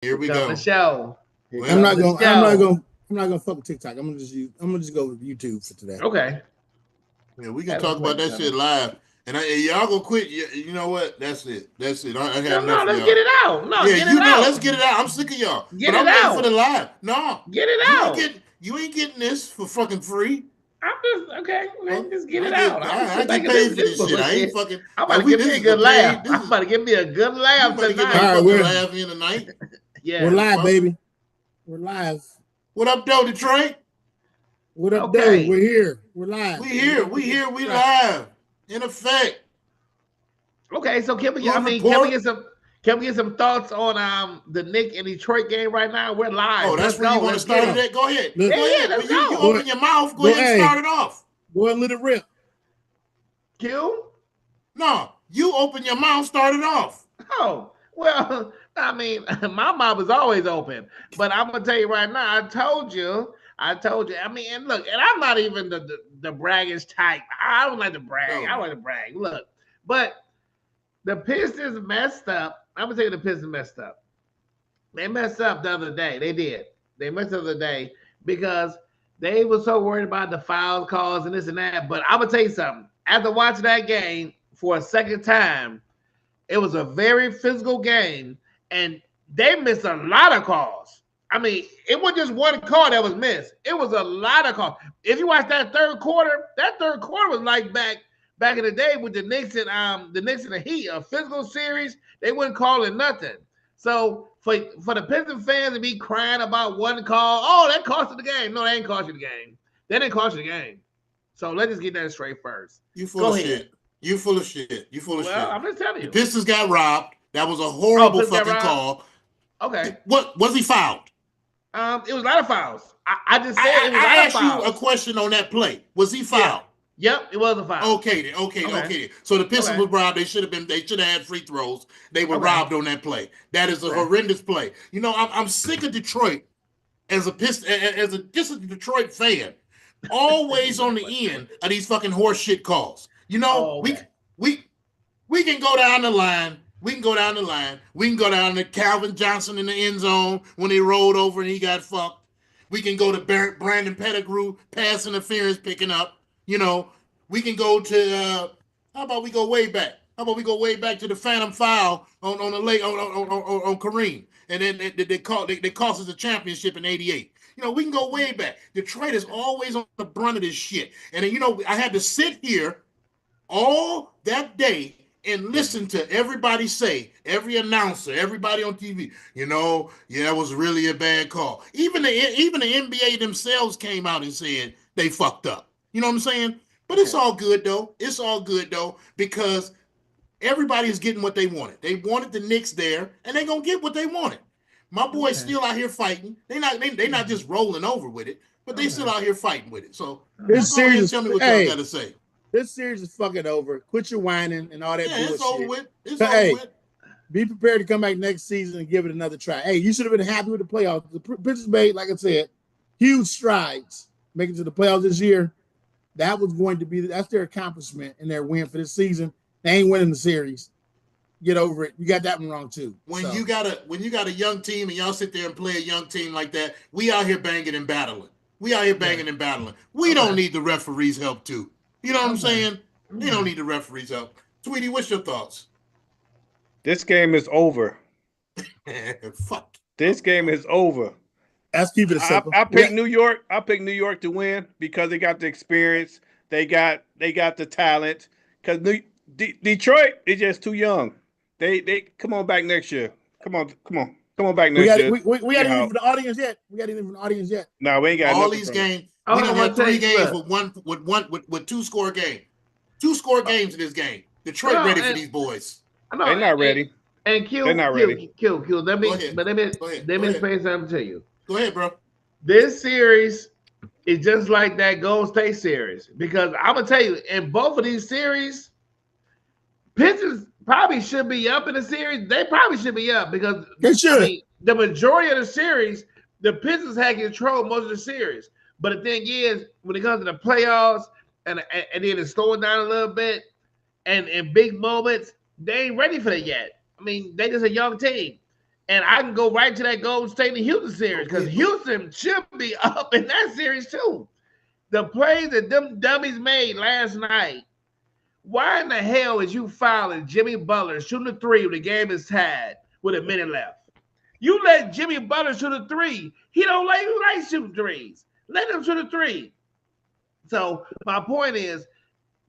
Here we Come the go. show. Here Well, comes the show. I'm not gonna fuck with TikTok. I'm gonna just go with YouTube for today. Okay. yeah, we can That was talk about quick, that shit Gunner. live. And y'all gonna quit. You know what? That's it. That's it. I had No, enough no, of let's get y'all. it out. No, Yeah, get it you know, let's out. get it out. I'm sick of y'all. Get But it I'm waiting for the out. live. No, Get it out. you ain't getting this for fucking free. I'm just okay. Huh? Man, just get it out. I'm I sit back get and paid listen for to this this shit. I ain't bullshit. fucking I'm about like to we. give This me a is a good laugh. paid. This I'm is about to give me a good you laugh about to get my tonight. All right, fucking laugh in tonight. we're Yes. live, Fuck. baby. We're live. What up, though, Detroit? What up, though? Okay. We're here. We're live. We here. We live. In effect. Okay. So can we? I Good mean, can we report. get some? Can we get some thoughts on the Nick and Detroit game right now? We're Oh, live. that's Let's where you go. want to Let's get start it it. at? Go ahead. Look, Yeah, Go yeah. ahead. Let's You go. open your mouth. Go go, ahead and hey, start it off. go ahead and let it rip. Q. No, you open your mouth, start it off. Oh well. I mean, my mouth is always open, but I'm gonna tell you right now. I told you. I told you. I mean, and look, and I'm not even the braggish type. I don't like to brag. I No. don't like to brag. Look, but the Pistons messed up. I'm gonna tell you the Pistons messed up. They messed up the other day. They did. They messed up the other day because they were so worried about the foul calls and this and that. But I'm gonna tell you something. After watching that game for a second time, it was a very physical game, and they missed a lot of calls. I mean, it wasn't just one call that was missed. It was a lot of calls. If you watch that third quarter was like back in the day with the Knicks and the Heat, a physical series. They wouldn't call it nothing. So for the Pistons fans to be crying about one call, oh, that cost you the game. No, they ain't cost you the game. They didn't cost you the game. So let's just get that straight first. You full Go of ahead. shit. You full of shit. You full of Well, shit. I'm just telling The you. Pistons got robbed. That was a Oh, horrible Pistons got fucking robbed? call. Okay. What was he fouled? It was a lot of fouls. I just said it was a lot I of asked you a fouls. question on that play. Was he Yeah. fouled? Yep, it was a foul. Okay then. Okay Okay. then. So the Pistons Okay. was robbed. They should have had free throws. They were Okay. robbed on that play. That is a Okay. horrendous play. You know, I'm sick of Detroit as a just a Detroit fan. Always on the end of these fucking horse shit calls. You know, Oh, okay. we we can go down the line. We can go down the line. We can go down to Calvin Johnson in the end zone when he rolled over and he got fucked. We can go to Brandon Pettigrew pass interference picking up. You know, we can go to how about we go way back? How about we go way back to the Phantom Foul on the late on Kareem, and then they cost us a championship in '88. You know, we can go way back. Detroit is always on the brunt of this shit, and then, you know, I had to sit here all that day and listen to everybody say, every announcer, everybody on TV, you know, yeah, it was really a bad call. Even the NBA themselves came out and said they fucked up. You know what I'm saying? But it's Okay. all good though. It's all good though because everybody is getting what they wanted. They wanted the Knicks there, and they're gonna get what they wanted. My boys Okay. still out here fighting. They not just rolling over with it, but they still Okay. out here fighting with it. So y'all This go ahead series and is tell me what y'all hey, got to say. this series is fucking over. Quit your whining and all that Yeah, it's over bullshit. with. It's over Hey, with. be prepared to come back next season and give it another try. Hey, you should have been happy with the playoffs. The Pistons made, like I said, huge strides making it to the playoffs this year. That was going to be that's their accomplishment and their win for this season. They ain't winning the series. Get over it. You got that one wrong too. When So, you got a young team and y'all sit there and play a young team like that, we out here banging and battling. We out here banging and battling. We don't Okay. need the referees' help too. You know what I'm Okay. saying? They don't need the referees' help. Tweety, what's your thoughts? This game is over. Fuck. This game is over. let's keep it simple. I picked New York. I picked New York to win because they got the experience. They got the talent. Because Detroit is just too young. They come on back next year. Come on back We next got year. we got anything from the audience yet. We got anything from the audience yet. No, we ain't got All nothing these from it. games, Oh, we I done want had to tell 3 you. games Look. with 2-score game. 2-score games in this game. Detroit No, ready for these boys. I know. They're not ready. And They're not ready. Q. Let Go me, ahead. but let me, Go ahead. let Go me ahead. explain something to you. Go ahead, bro. This series is just like that Golden State series because I'm gonna tell you, in both of these series, Pistons probably should be up in the series. They probably should be up because They I should. mean the majority of the series, the Pistons had control most of the series. But the thing is, when it comes to the playoffs and then it's slowing down a little bit and in big moments, they ain't ready for that yet. I mean, they just a young team. And I can go right to that Golden State and Houston series because Houston should be up in that series too. The plays that them dummies made last night. Why in the hell is you fouling Jimmy Butler shooting a three when the game is tied with a minute left? You let Jimmy Butler shoot a three. He don't like shooting threes. Let him shoot a three. So my point is,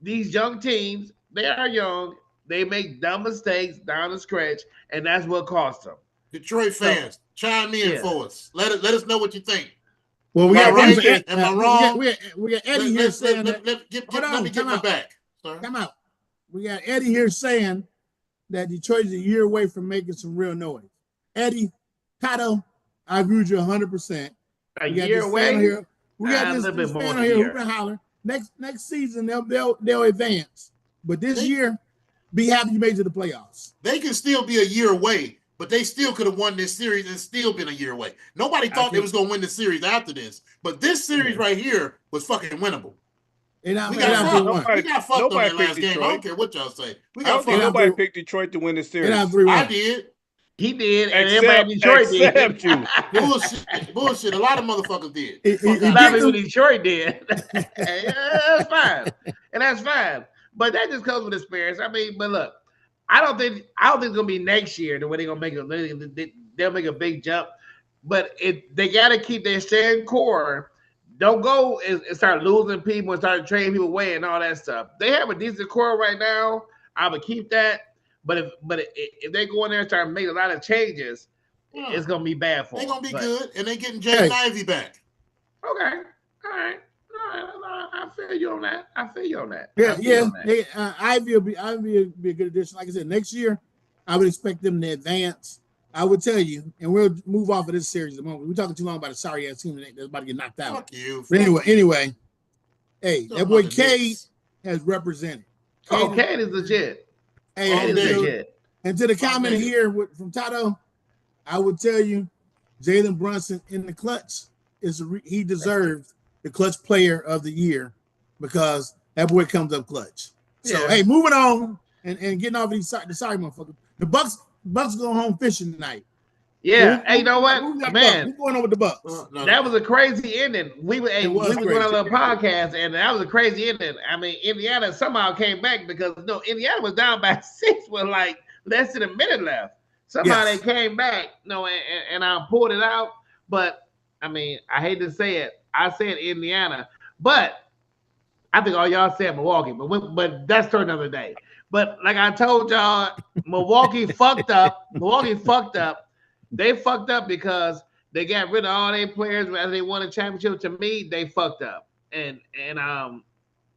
these young teams, they are young. They make dumb mistakes down the stretch, and that's what cost them. Detroit fans, chime in for us. Let us know what you think. Well, we got right? Am I wrong? We got Eddie here saying let me get my back. Sorry. Come out. We got Eddie here saying that Detroit is a year away from making some real noise. Eddie, Tato, I agree with you 100%. A year away? Here. We got this fan here who can holler. Next season they'll advance, but this year, be happy you made it to the playoffs. They can still be a year away, but they still could have won this series and still been a year away. Nobody thought they was going to win the series after this, but this series right here was fucking winnable. We got fucked on that last game. I don't care what y'all say. Nobody picked Detroit to win the series. I did. He did, and everybody in Detroit did. You. Bullshit. A lot of motherfuckers did. A lot of people in Detroit did. That's fine, and that's fine. But that just comes with experience. I mean, but look, I don't think it's gonna be next year the way they're gonna make they'll make a big jump. But they gotta keep their same core. Don't go and start losing people and start trading people away and all that stuff. They have a decent core right now. I would keep that. But if they go in there and start making a lot of changes, it's gonna be bad for them. They're gonna be good, and they're getting James Ivey back. Okay, all right. I feel you on that. Yeah. Ivy will be a good addition. Like I said, next year I would expect them to advance. I would tell you, and we'll move off of this series at the moment. We're talking too long about a sorry ass team that's about to get knocked out. Fuck you. But anyway, hey, that boy Cade has represented. Cade is legit. Hey, and to the comment here from Tato, I would tell you, Jalen Brunson in the clutch he deserves the clutch player of the year because that boy comes up clutch. So hey, moving on and getting off these the sorry motherfuckers. The Bucks going home fishing tonight. Yeah, hey, you know what, man? What's going on with the Bucks? That was a crazy ending. We were doing a little podcast, and that was a crazy ending. I mean, Indiana somehow came back because Indiana was down by 6 with like less than a minute left. Somehow they came back, and I pulled it out. But I mean, I hate to say it, I said Indiana, but I think all y'all said Milwaukee. But that's for another day. But like I told y'all, Milwaukee fucked up. They fucked up because they got rid of all their players as they won a championship. To me, they fucked up. And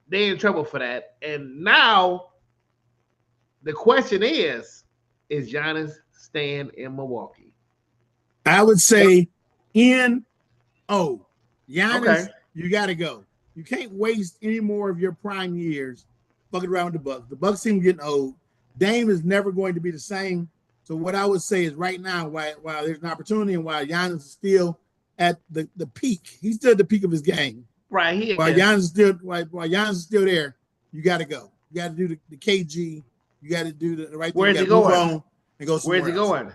they in trouble for that. And now the question is Giannis staying in Milwaukee? I would say Giannis, you got to go. You can't waste any more of your prime years fucking around with the Bucks. The Bucks seem getting old. Dame is never going to be the same. So what I would say is right now, while there's an opportunity and while Giannis is still at the peak, he's still at the peak of his game. Right here. While Giannis is still there, you got to go. You got to do the KG. You got to do the right thing. Where's he going? And go somewhere Where's he going?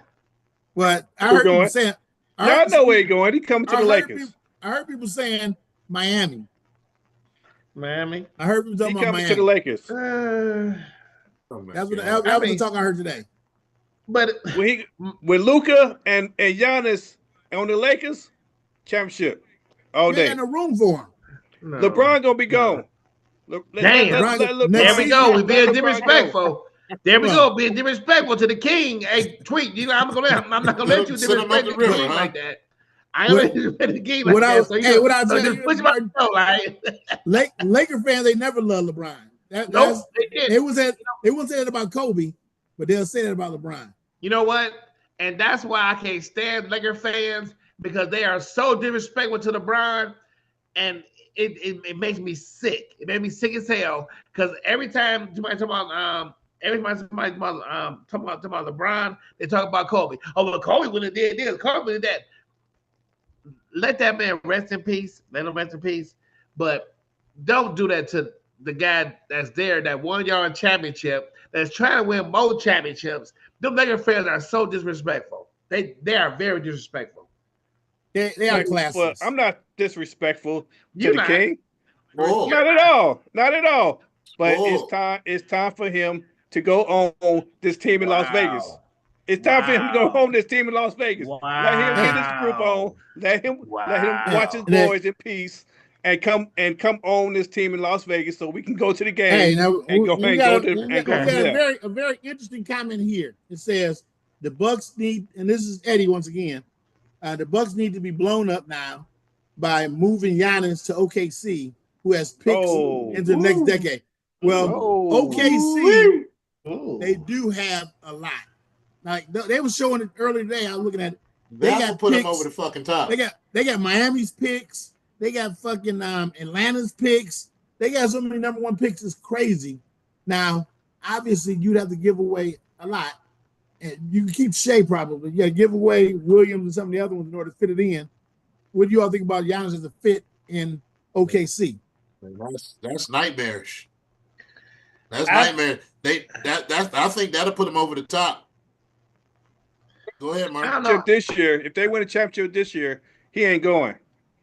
Well, I heard people saying. Y'all know where he's going. He coming to the Lakers. I heard people saying Miami. Miami. I heard people talking about Miami. To the Lakers. That's what the talk I heard today. But with Luka and Giannis on the Lakers, championship all day. Ain't no room for him. No. LeBron gonna be gone. Damn. There we go. We being disrespectful. There we go. Being disrespectful to the king. Hey, tweet. I'm not gonna let you disrespect the king like that. I ain't let you disrespect the king like that. Laker fans, they never love LeBron. They won't say that about Kobe, but they'll say that about LeBron. You know what? And that's why I can't stand Laker fans, because they are so disrespectful to LeBron, and it makes me sick. It made me sick as hell, because every time somebody talk about LeBron, they talk about Kobe. Oh, well, Kobe would have did this. Kobe would have that. Let that man rest in peace. Let him rest in peace. But don't do that to the guy that's there that won y'all a championship, that's trying to win more championships. Them Lakers fans are so disrespectful. They are very disrespectful. They are Well, classes. I'm not disrespectful to You're the not. king. Whoa. Not at all. Not at all. But Whoa. it's time for him to go on this team in Las Vegas. Wow. It's time for him to go Wow. home this team in Las Vegas. Let him get his group on. Let him watch his Wow. boys in peace and come on this team in Las Vegas so we can go to the game Hey, now and go we and got go from there. a very interesting comment here. It says the Bucks need, and this is Eddie once again. The Bucks need to be blown up now by moving Giannis to OKC, who has picks into the next decade. Well, OKC, they do have a lot. Like they were showing it earlier today. I was looking at it. They That will got put picks. them over the fucking top. They got Miami's picks. They got fucking Atlanta's picks. They got so many number one picks. It's crazy. Now, obviously, you'd have to give away a lot. And you can keep Shea probably. You got to give away Williams and some of the other ones in order to fit it in. What do you all think about Giannis as a fit in OKC? That's nightmarish. That's nightmare. I think that'll put them over the top. Go ahead, Mark. This year, if they win a championship this year, he ain't going.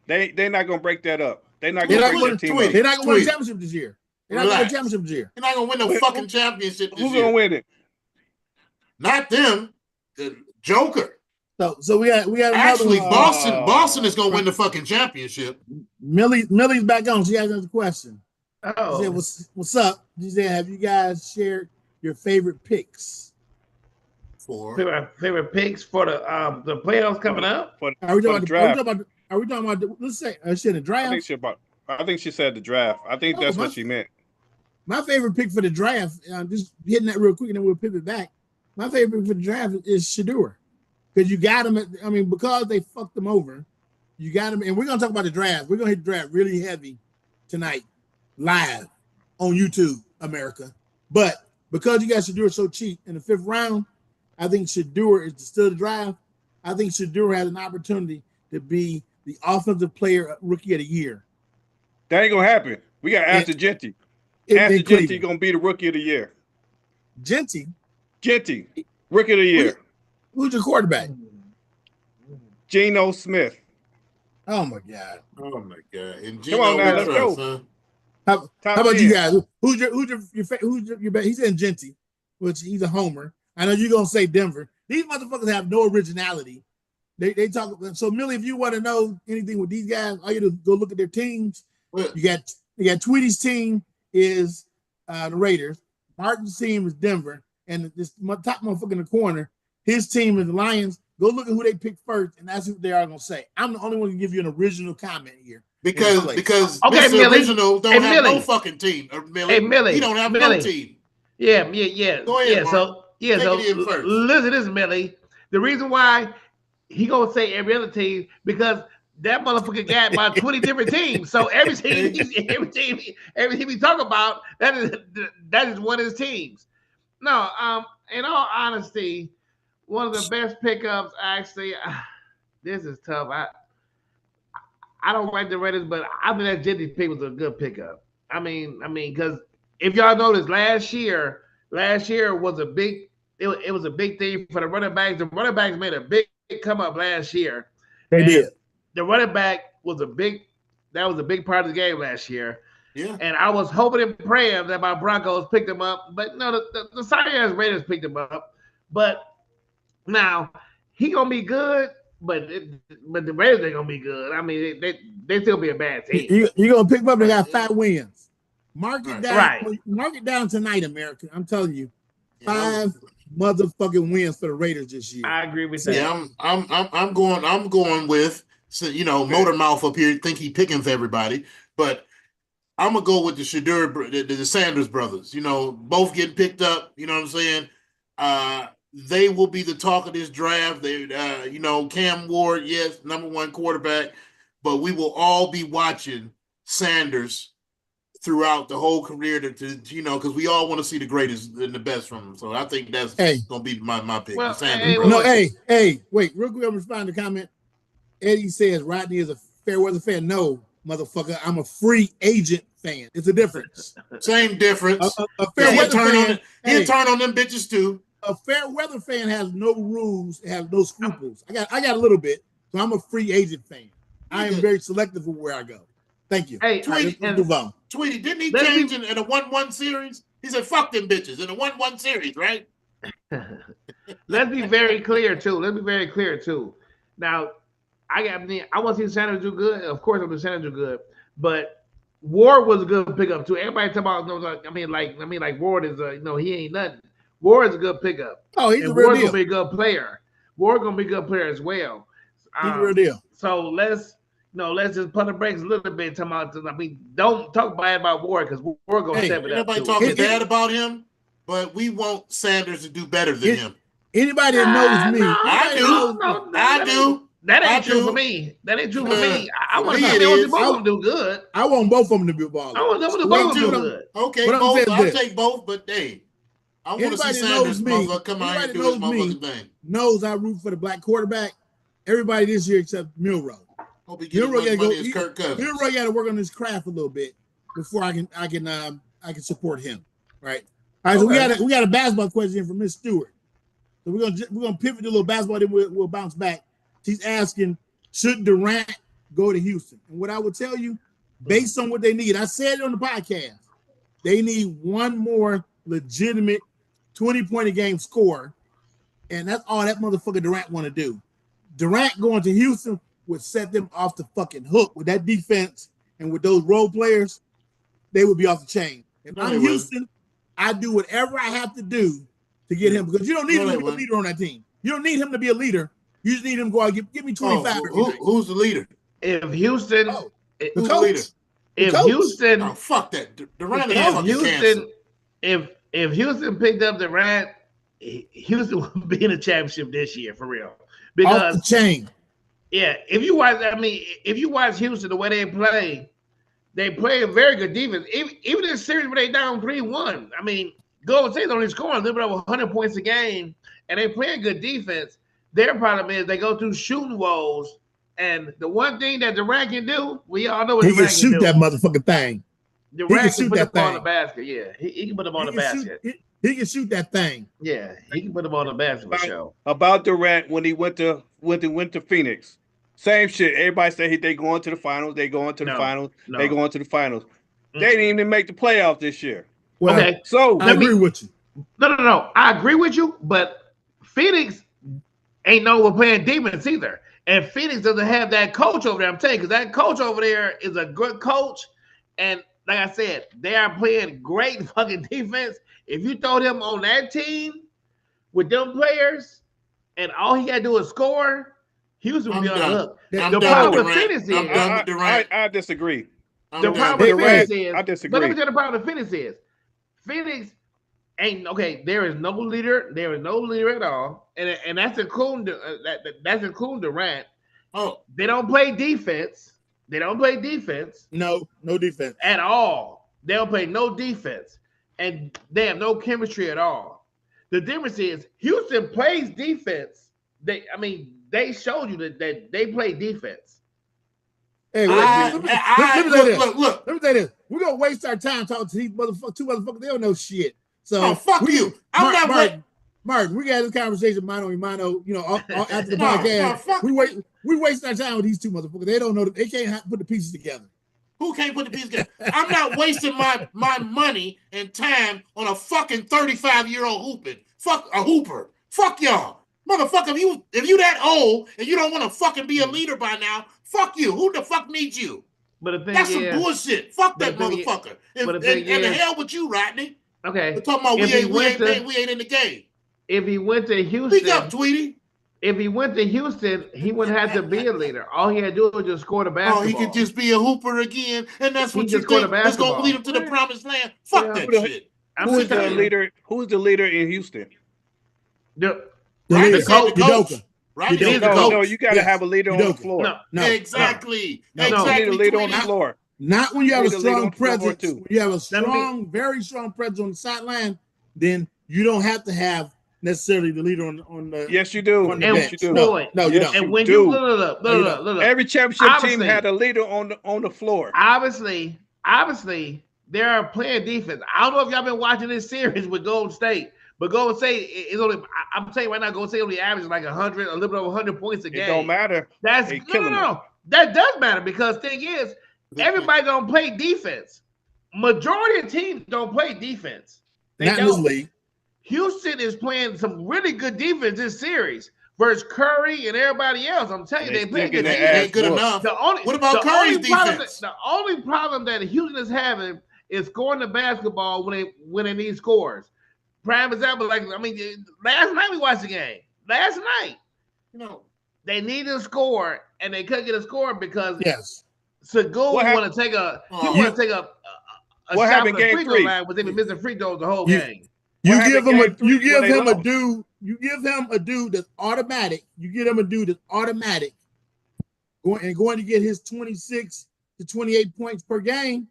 They're not gonna break that up. They're not gonna break that team up. They're not gonna win a championship this year. They're not gonna win a championship this year. They're not gonna win no fucking championship this year. Who's gonna win it? Not them. The Joker. So we got Actually, another Boston is gonna win the fucking championship. Millie's back on. She has another question. Oh, She said, what's up? She said, have you guys shared your favorite picks? favorite picks for the playoffs coming up? Are we talking draft? Are we talking about let's say shit, the draft? I think she said the draft. I think that's what she meant. My favorite pick for the draft, just hitting that real quick and then we'll pivot back. My favorite pick for the draft is Shedeur. Because you got him, because they fucked him over, you got him, and we're gonna talk about the draft. We're gonna hit the draft really heavy tonight, live on YouTube, America. But because you got Shedeur so cheap in the 5th round, I think Shedeur is still the draft. I think Shedeur has an opportunity to be the offensive player rookie of the year. That ain't gonna happen. We got Ashton Genty. Ashton Genty gonna be the rookie of the year. Genty, rookie of the year. Who's your quarterback? Geno Smith. Oh my God. And Come on now, let's go. Huh? How about you guys? Who's your best? He's in Genty, which he's a homer. I know you're gonna say Denver. These motherfuckers have no originality. They talk. So Millie, if you want to know anything with these guys, all you do is go look at their teams. What? You got Tweety's team is the Raiders. Martin's team is Denver, and this top motherfucker in the corner, his team is the Lions. Go look at who they picked first, and that's what they are gonna say. I'm the only one to give you an original comment here. Because Okay, Mr. Millie. Original don't have no fucking team. Millie. Hey, Millie. He don't have Millie. no team. Yeah. Go ahead, So Take it in first. listen to this, Millie. The reason why he gonna say every other team because that motherfucker got about 20 different teams. So every team we talk about, that is one of his teams. No, in all honesty, one of the best pickups actually. This is tough. I don't like the Raiders, but I think that Genty pick was a good pickup. I mean, because if y'all noticed, last year was a big. It was a big thing for the running backs. The running backs made a big come up last year. They did. The running back was a big part of the game last year. Yeah. And I was hoping and praying that my Broncos picked him up, but no, the Cyrus Raiders picked him up. But now he gonna be good, but the Raiders ain't gonna be good. I mean, they still be a bad team. You gonna pick him up? They got 5 wins. Mark it down. Right. Mark it down tonight, America. I'm telling you, 5 motherfucking wins for the Raiders this year. I agree with that. Yeah, I'm going with Motor Mouth up here. Think he picking for everybody, but I'm gonna go with the Shedeur, the Sanders brothers. Both getting picked up. You know what I'm saying? They will be the talk of this draft. They, Cam Ward, yes, number 1 quarterback, but we will all be watching Sanders throughout the whole career because we all want to see the greatest and the best from him. So I think that's gonna be my pick. Well, Sanders wait, real quick, I'm responding to comment. Eddie says Rodney is a fair weather fan. No, motherfucker, I'm a free agent fan. It's a difference. Same difference. A fair weather fan. He'll turn on them bitches too. a fair weather fan has no rules, has no scruples. I got a little bit, so I'm a free agent fan. I am very selective of where I go. Thank you. Hey, Let's move on. Tweety, didn't he change in a 1-1 series? He said, "Fuck them bitches" in a 1-1 series, right? Let's be very clear too. Now, I want to see Sanders do good. Of course, I want to see Sanders do good, but Ward was a good pickup too. Everybody talk about, I mean, like Ward is he ain't nothing. Ward is a good pickup. Oh, he's and a real Ward's deal. gonna be a good player. Ward gonna be a good player as well. He's a real deal. So let's just put the brakes a little bit. Don't talk bad about Ward because Ward gonna step it up. Nobody talking bad about him, but we want Sanders to do better than him. Anybody that knows me, I do. That ain't true for me. That ain't true for me. I want to both of them do good. I want both of them to be ballers. I want them to both do good. Okay, both. I'll take both, but hey, I want to see Sanders come out and do his motherfucking thing. Knows I root for the black quarterback. Everybody this year except Milroe. Milroe got to work on his craft a little bit before I can support him. Right. All right. So we got a basketball question from Miss Stewart. So we're gonna pivot to a little basketball, then we'll bounce back. She's asking, should Durant go to Houston? And what I will tell you, based on what they need, I said it on the podcast, they need one more legitimate 20-point a game scorer, and that's all that motherfucker Durant want to do. Durant going to Houston would set them off the fucking hook with that defense and with those role players. They would be off the chain. If I'm Houston, I do whatever I have to do to get him, because you don't need him to be a leader on that team. You don't need him to be a leader. You just need him to go out and give me 25. Who's the leader? If Houston, who's the leader? If Houston, fuck that. Durant if Houston picked up Durant, Houston would be in a championship this year for real. Because off the chain. Yeah, if you watch Houston the way they play a very good defense. Even in the series where they down 3-1, I mean, Golden State's only scoring a little bit over 100 points a game, and they play a good defense. Their problem is they go through shooting woes, and the one thing that Durant can do, we all know what he Durant can shoot can do. that motherfucking thing. Durant can put the ball in the basket. Yeah, he can put the ball in the basket. He can shoot that thing. Yeah, he can put the ball in the basket for sure. About Durant when he went to Phoenix, same shit. Everybody say they going to the finals. They going to the finals. No. They going to the finals. They didn't even make the playoffs this year. Well, okay, so I agree with you. No. I agree with you, but Phoenix ain't no we're playing defense either. And Phoenix doesn't have that coach over there. I'm telling you, because that coach over there is a good coach. And like I said, they are playing great fucking defense. If you throw them on that team with them players and all he got to do is score, Houston will be on the hook. The problem with Phoenix is I disagree. The problem with Phoenix is I disagree. But let me tell you the problem with Phoenix is Phoenix ain't okay. There is no leader. There is no leader at all, and that's including that's including Durant. Oh, they don't play defense. They don't play defense. No defense at all. They don't play no defense, and they have no chemistry at all. The difference is Houston plays defense. They showed you that they play defense. Hey, look. Let me say this. We're gonna waste our time talking to these two motherfuckers. They don't know shit. So fuck you. I'm not Martin, we got this conversation mano a mano, after the podcast. We waste our time with these two motherfuckers. They don't know. They can't put the pieces together. Who can't put the pieces together? I'm not wasting my money and time on a fucking 35-year-old hooping. Fuck a hooper. Fuck y'all. Motherfucker, if you that old and you don't want to fucking be a leader by now, fuck you. Who the fuck needs you? But the thing that's some bullshit. Fuck that motherfucker. And the hell with you, Rodney. Okay. We're talking about we ain't in the game. If he went to Houston, speak up, Tweety. If he went to Houston, he wouldn't have to be a leader. All he had to do was just score the basketball. Oh, he could just be a hooper again, and that's what you think is going to lead him to the promised land. Fuck that shit. Who is the leader? Who's the leader in Houston? The coach. Right? No, you got to have a leader on the floor. No. Exactly. You need a leader on the floor. Not when you have a strong presence. When you have a strong, very strong presence on the sideline, then you don't have to have necessarily the leader on the. Yes, you do. Yes, you do. No, you don't. And when you look, every championship team had a leader on the floor. Obviously, they are playing defense. I don't know if y'all been watching this series with Golden State, But Golden State is only. I'm saying right now, Golden State only averages like 100, a little bit over 100 points a game. It don't matter. That's They no. killing them. That does matter because thing is, everybody don't play defense. Majority of teams don't play defense. They Not in this don't. league. Houston is playing some really good defense this series versus Curry and everybody else. I'm telling you, They they play sticking good their defense. Ain't good whooped. enough. The What about Curry's only problem defense? the only problem that Houston is having is scoring the basketball when they need scores. Prime example, last night we watched the game. Last night, You know, they needed a score and they couldn't get a score because Yes. Segura What want to take a Oh. want to take a What shot happened from the game free throw 3? line was even missing free throws the whole You- game. You What give happened him a game 3 you give when they him a lost? dude. You give him a dude that's automatic. You get him a dude that's automatic, going to get his 26 to 28 points per game.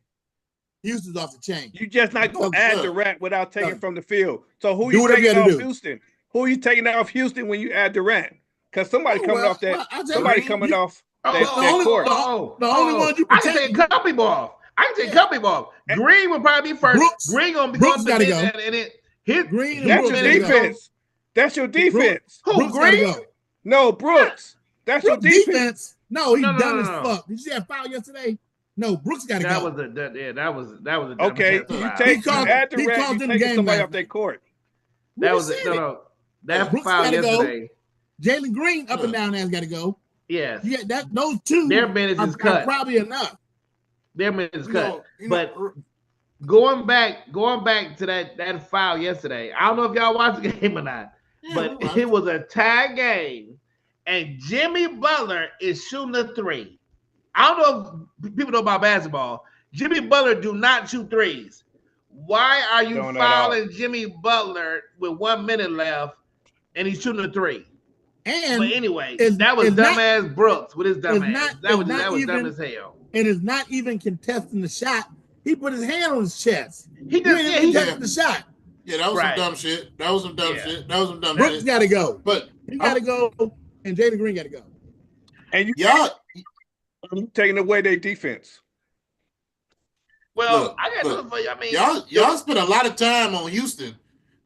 Houston's off the chain. You just not gonna Look, add look. Durant without taking Look. from the field. So who Do you whatever you taking gotta off do. Houston? Who you taking off Houston when you add Durant? Because somebody coming off that. I'll tell Somebody you, coming you- off Oh, that, the that only- court. the only ones you I can protect- take a couple off. I can take a couple off. Green will probably be first. Brooks- Green gonna be Brooks on the gotta bench, go. and it his Green and That's Brooks your gotta go. defense. That's your defense. Who Brooks gotta Green? go. No, Brooks. That's your Brooks defense. defense. No, he's No, dumb as no. fuck. Did you see that foul yesterday? No, Brooks got to That go. was a that was a Okay, dumb you foul. take He called- add he Durant, called you them taking game somebody last off that court. That We was said it. no. That Brooks foul gotta go. yesterday. Jalen Green up and down has got to go. Yes, Yeah, that those two their minutes are, is are cut. probably enough. Their minutes you cut. know, But going back to that foul yesterday. I don't know if y'all watched the game or not, yeah, but we watched. it was a tie game, and Jimmy Butler is shooting a three. I don't know if people know about basketball. Jimmy Butler do not shoot threes. Why are you Don't at all. fouling Jimmy Butler with 1 minute left, and he's shooting a three? And But anyway, it's- that was it's not- dumbass Brooks with his it's dumbass. not- That was it's not dumb even- as hell. and is not even contesting the shot. He put his hand on his chest. He You just ain't yeah, even he contesting the shot. Yeah, that was Right. some dumb shit. That was some dumb Yeah. shit. That was some dumb Brooks shit. got to go. But He got to go, and Jalen Green got to go. And you y'all, taking away their defense. Well, Look, I got look. nothing for you. I mean, y'all spent a lot of time on Houston,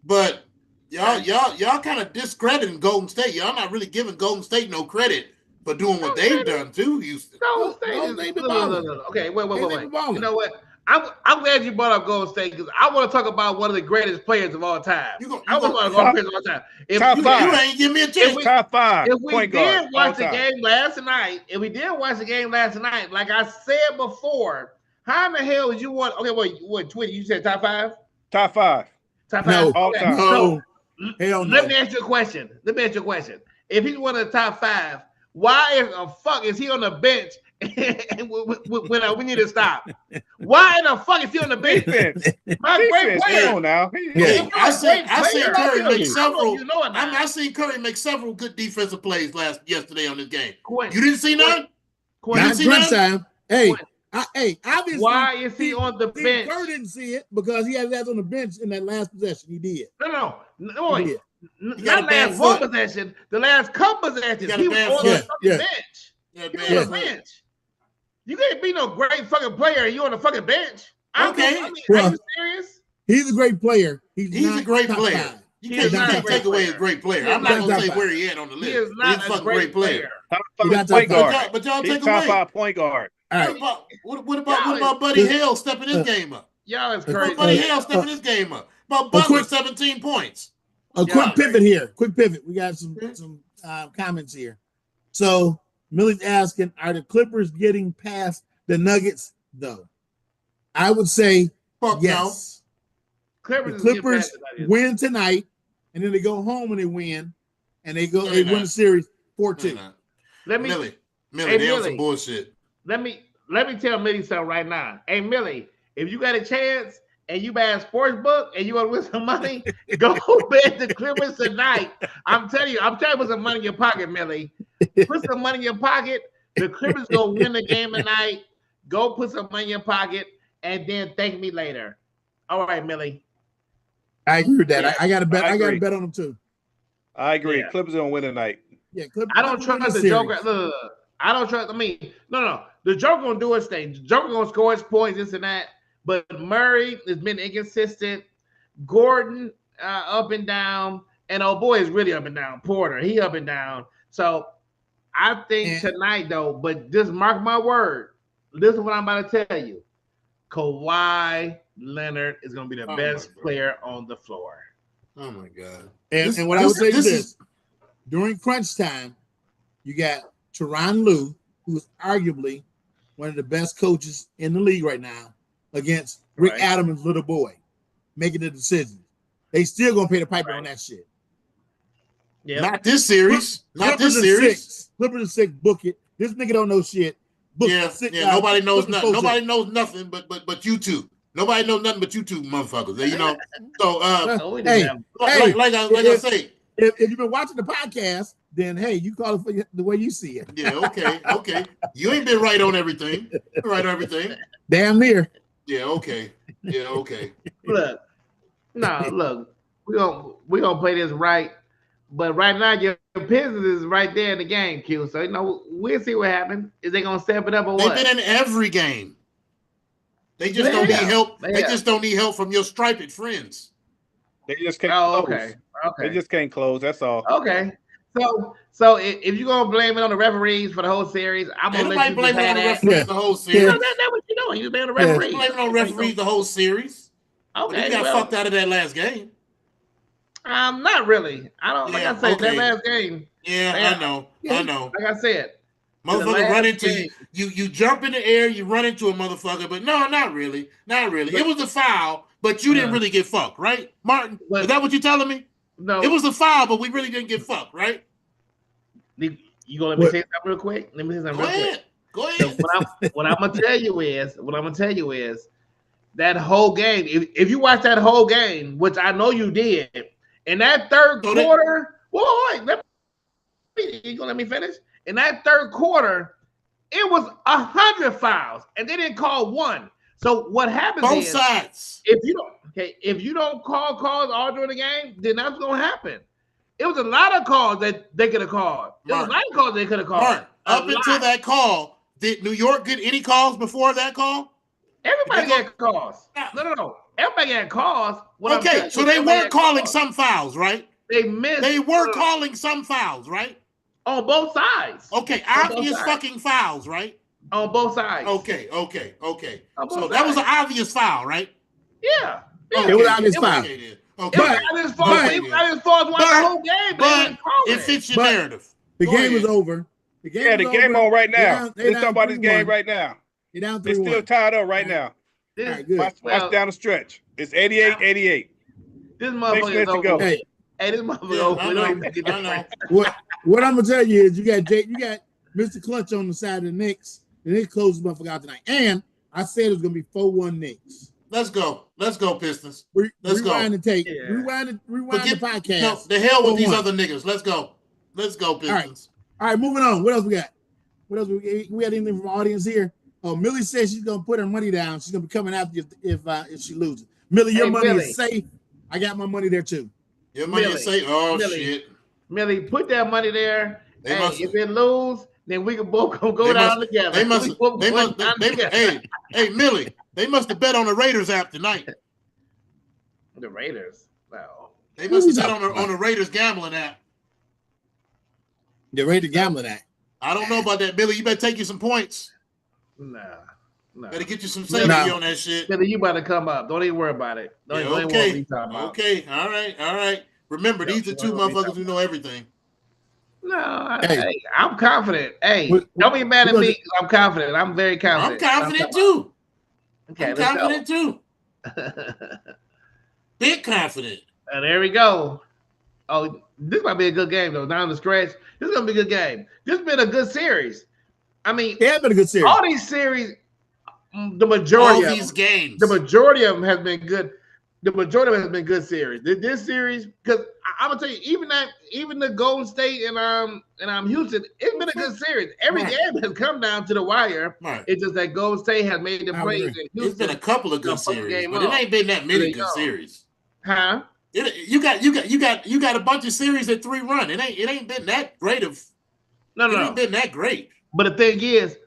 but y'all kind of discrediting Golden State. Y'all not really giving Golden State no credit for doing what they've done to Houston. Golden State Golden is- State been no. balling. Okay, wait. They been balling. You know what? I'm glad you brought up Golden State because I want to talk about one of the greatest players of all time. You go- I you want go- to talk about players of all time. If Top you, five. You ain't give me a chance. we- Top 5 if we point did guard. watch the all time. game last night, like I said before, how in the hell would you want? Okay, what Twitter? You said top five? Top 5. Top No. five? All Okay, time. No, so hell no. let me ask you a question. If he's one of the top five, why in the fuck is he on the bench when we need to stop? Why in the fuck is he on the bench? Defense. My great Defense. player. Come on now. Yeah. Hey, I seen Curry make I several. you know it now. I seen Curry make several good defensive plays yesterday on this game. Quentin, You didn't see none? Quentin, Not see crunch that? time. Hey, Quentin. obviously, why is he on the Steve bench? Kerr didn't see it because he had that on the bench in that last possession. He did. No, He wait. did. He got Not a bad last one foot. possession. The last couple possessions, got a he was bad on foot. the fucking Yeah. bench. Yeah, He was man. on the bench. You can't be no great fucking player. You on the fucking bench. Okay. Are Well, you serious? He's a great player. He's He's not a great top player. five. You He can't, is you not a can't great take away player. his great player. He is I'm not not gonna top say five. where he at on the He list. is but not he's a great player. Top He 5 got point top guard. But y'all He's take top away. 5 point guard. All What right. about what about Buddy Hield stepping his game up? Y'all is What crazy. about Buddy Hield stepping his game up? About Butler, quick- 17 points. A Yeah. quick pivot here. Quick pivot. We got some comments here. So Millie's asking, are the Clippers getting past the Nuggets? Though I would say Fuck yes. The Clippers, is getting Clippers past the Nuggets. win tonight, and then they go home and they win, and they go No, they they're win the not. series no. 4-2. Let me Millie, Hey, they on Millie. some bullshit. let me tell Millie something right now. Hey Millie, if you got a chance and you buy a sports book and you want to win some money, go bet the Clippers tonight. I'm telling you, to put some money in your pocket, Millie. Put some money in your pocket. The Clippers gonna win the game tonight. Go put some money in your pocket and then thank me later. All right, Millie. I agree with that. Yeah, I got to bet. I I got to agree. bet on them too. I agree. Yeah. Clippers gonna win tonight. Yeah, Clippers. I don't Clippers win trust the series. Joker. Look, I don't trust. I mean, no. The Joker gonna do his thing. The Joker gonna score his points, this and that. But Murray has been inconsistent. Gordon, up and down, and oh boy is really up and down. Porter, he up and down. So I think tonight though, but just mark my word. Listen to what I'm about to tell you. Kawhi Leonard is going to be the best player on the floor. Oh my God! And what I would say is this: during crunch time, you got Tyronn Lue, who is arguably one of the best coaches in the league right now, against Rick Adams' little boy, making the decision. They still gonna pay the piper on that shit. Yeah, not this series. Not this series. Clippers and 6. Book it. This nigga don't know shit. Nobody knows nothing. Nobody knows nothing but you two. Nobody knows nothing but you two motherfuckers. You know. So like I say, if you've been watching the podcast, then hey, you call it for the way you see it. Yeah, okay. You ain't been right on everything. Right on everything. Damn near. Yeah, okay. Look, we're gonna play this right. But right now, your Pistons is right there in the game, Q. So we'll see what happens. Is they gonna step it up or what? They've been in every game. They just don't need help. They just don't need help from your striped friends. They just can't. Okay. They just can't close. That's all. Okay. So if you're gonna blame it on the referees for the whole series, I'm gonna let you blame it on the referees the whole series. That's what you're doing. You blame the referees. Blame it on referees the whole series. Okay. You got fucked out of that last game. Not really. I don't. Like I said, that last game. Yeah, I know. Like I said, motherfucker run into you. You jump in the air, you run into a motherfucker, but no, not really. It was a foul, but you didn't really get fucked, right, Martin? Is that what you're telling me? No, it was a foul, but we really didn't get fucked, right? You gonna let me say something real quick? Let me say something real quick. Go ahead. So what I'm gonna tell you is that whole game. If you watch that whole game, which I know you did, in that third quarter, you gonna let me finish? In that third quarter, it was 100 fouls, and they didn't call one. So what happens both sides. If you don't call calls all during the game, then that's gonna happen. It was a lot of calls that they could have called. There was a lot of calls they could have called. Mark, up until that call, did New York get any calls before that call? Everybody got calls. No. Everybody got calls. Okay, so they were calling some fouls, right? They missed. They were calling some fouls, right? On both sides. Okay, obvious fucking fouls, right? On both sides. Okay. So that was an obvious foul, right? Yeah. It was obvious foul. Okay. It was not his fault. The whole game, but it fits your narrative. The game was over. The game on right now. Let's talk about this game right now. They're still tied up right now. Watch down the stretch. It's 88-88. This motherfucker is over. Hey, this motherfucker over. What I'm gonna tell you is you got Mr. Clutch on the side of the Knicks. The Knicks closed the motherfucker out tonight. And I said it was gonna be 4-1 Knicks. Let's go, Pistons. Let's rewind the tape. Rewind the podcast. No, the hell with these other niggas. Let's go, Pistons. All right, moving on. What else we got? We had anything from the audience here? Oh, Millie says she's gonna put her money down. She's gonna be coming after you if she loses. Millie, your money is safe. I got my money there too. Your money is safe. Oh shit. Millie, put that money there. If it lose, then we can both go down together. Hey, Millie, they must have bet on the Raiders app tonight. The Raiders? No. They must have bet on the Raiders gambling app. The Raiders gambling app. I don't know about that, Millie. You better take you some points. No. Better get you some safety on that shit. Millie, you better come up. Don't even worry about it. Okay. All right. Remember, these are two motherfuckers who know everything. No, I'm confident. Hey, don't be mad at me. I'm confident. I'm very confident. I'm confident too. Okay, I'm confident too. Big confident. And there we go. Oh, this might be a good game though. Down the stretch, this is gonna be a good game. This has been a good series. I mean, it has been a good series. All these series, the majority of these games, the majority of them has been good. The majority of it has been good series. This series, because I'm gonna tell you, even the Golden State and Houston, it's been a good series. Every game has come down to the wire. Right. It's just that Golden State has made the plays. It's been a couple of good series, but it ain't been that many good series. Huh? You got a bunch of series at 3-run. It ain't been that great of. No. It ain't been that great. But the thing is,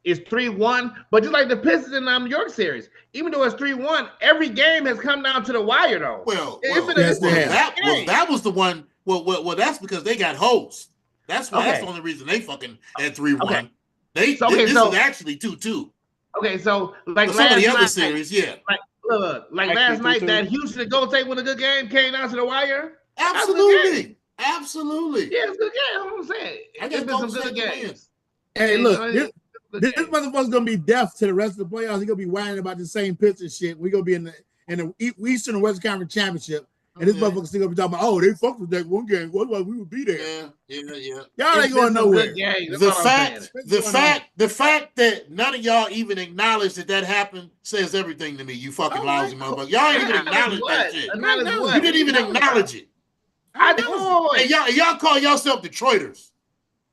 It's 3-1, but just like the Pistons in the New York series, even though it's 3-1, every game has come down to the wire, though. That was the one. Well, that's because they got hosts. That's why. That's the only reason they fucking had 3-1. Okay. This is actually 2-2. Okay, so like some of the other series, yeah. Like last night, that Houston and Golden State with a good game came down to the wire. Absolutely. Yeah, it's a good game. I'm saying. It's been some good games. Hey, look, this motherfucker's gonna be deaf to the rest of the playoffs. He's gonna be whining about the same Pistons shit. We're gonna be in the Eastern and Western Conference Championship. And this motherfucker's still gonna be talking about, oh, they fucked with that one game. What we would be there? Yeah. Y'all ain't going nowhere. The fact that none of y'all even acknowledge that happened says everything to me. You fucking lousy motherfucker. Y'all ain't even acknowledge that shit. You didn't even acknowledge it. I know. And y'all call yourself Detroiters.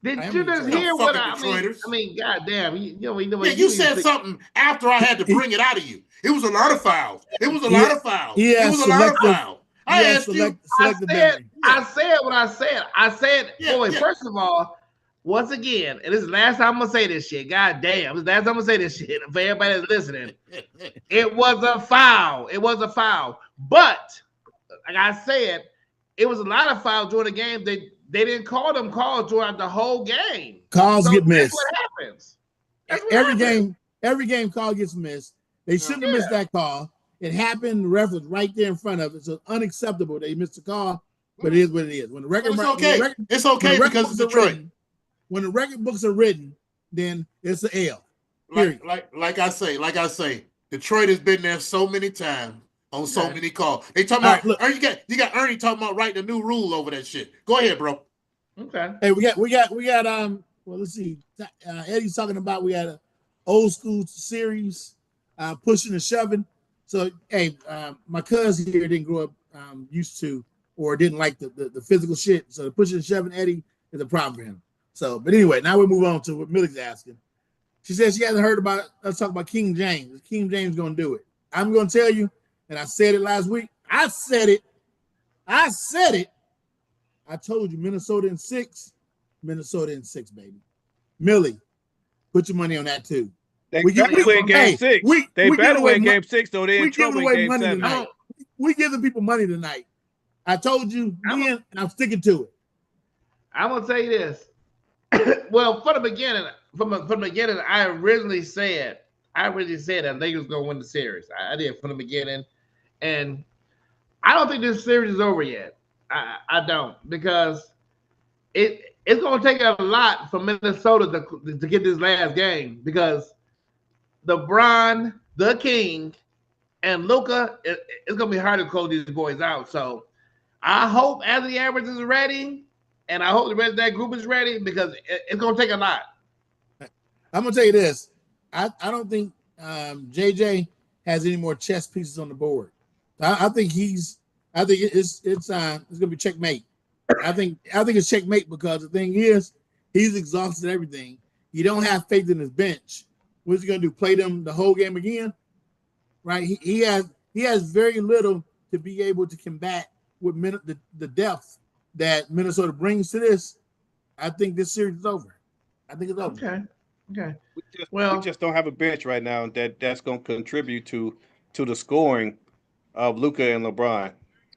Did you just hear what I mean? Goddamn, you said something after I had to bring it out of you. It was a lot of fouls. It was a lot of fouls. Yeah, it was a lot of fouls. I asked you. I said what I said. I said, first of all, once again, and this is the last time I'm gonna say this shit. God damn, this is the last time I'm gonna say this shit for everybody that's listening. It was a foul. It was a foul. But like I said, it was a lot of fouls during the game. They didn't call them calls throughout the whole game. Calls get missed. That's what happens. Every game call gets missed. They shouldn't have missed that call. It happened. The ref was right there in front of it. So unacceptable. They missed the call, but it is what it is. When the record, it's okay because it's Detroit. When the record books are written, then it's an L. Like I say, Detroit has been there so many times on so many calls. They talking about you got Ernie talking about writing a new rule over that shit. Go ahead, bro. Okay. Hey, we got well, let's see. Eddie's talking about we had an old school series, pushing and shoving. So, hey, my cousin here didn't grow up used to or didn't like the physical shit. So the pushing and shoving Eddie is a problem for him. So, but anyway, now we move on to what Millie's asking. She says she hasn't heard about us talk about King James. Is King James going to do it? I'm going to tell you, and I said it last week. I said it. I told you Minnesota in 6. Minnesota in 6, baby. Millie, put your money on that too. They better win game 6. They better win game 6, though. They're in trouble in game 7. We giving people money tonight. I told you then, and I'm sticking to it. I'm gonna tell you this. Well, from the beginning, I originally said that Lakers gonna win the series. I did from the beginning, and I don't think this series is over yet. I don't, because it's gonna take a lot for Minnesota to get this last game, because LeBron, the King, and Luka, it's gonna be hard to close these boys out. So I hope Anthony Edwards is ready, and I hope the rest of that group is ready, because it's gonna take a lot. I'm gonna tell you this: I don't think JJ has any more chess pieces on the board. I think it's gonna be checkmate. I think it's checkmate, because the thing is, he's exhausted everything. You don't have faith in his bench. What's he gonna do? Play them the whole game again? Right? He has very little to be able to combat with the depth that Minnesota brings to this. I think this series is over. I think it's over. Okay. We just don't have a bench right now that's going to contribute to the scoring of Luka and LeBron.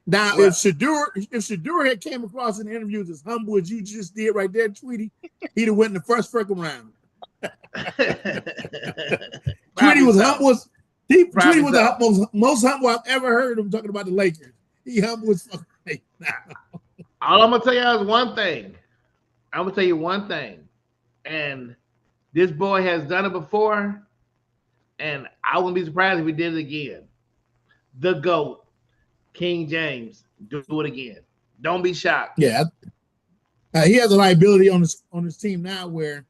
Now, if Shedeur had came across in interviews as humble as you just did right there, Tweety, he'd have went in the first freaking round. Tweety was humble. Tweety was the most humble I've ever heard him talking about the Lakers. He humble as fuck right now. All I'm gonna tell you is one thing. I'm gonna tell you one thing, and this boy has done it before, and I wouldn't be surprised if he did it again. The GOAT, King James, do it again. Don't be shocked. Yeah, he has a liability on his team now, where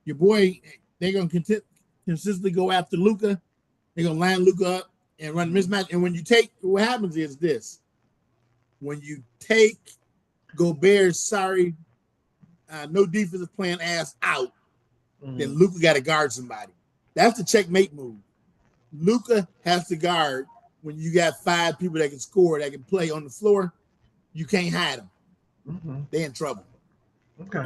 your boy, they're gonna consistently go after Luka. They're gonna line Luka up and run mismatch. And when you take, what happens is this: when you take Gobert's no defensive plan ass out, then Luka got to guard somebody. That's the checkmate move. Luka has to guard when you got 5 people that can score, that can play on the floor. You can't hide them. They're in trouble. Okay.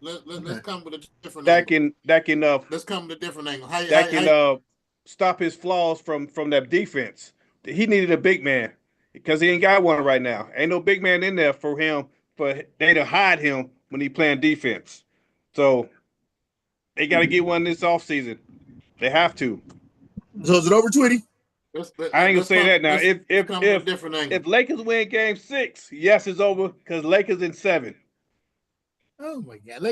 Let's come with a different That angle. can Let's come with a different angle. that can stop his flaws from that defense. He needed a big man because he ain't got one right now. Ain't no big man in there for him for they to hide him when he playing defense. So they got to get one this offseason. They have to. So is it over, Tweety? I ain't gonna say that now. Let's come with a different angle. If Lakers win Game 6, yes, it's over because Lakers in 7. Oh my God!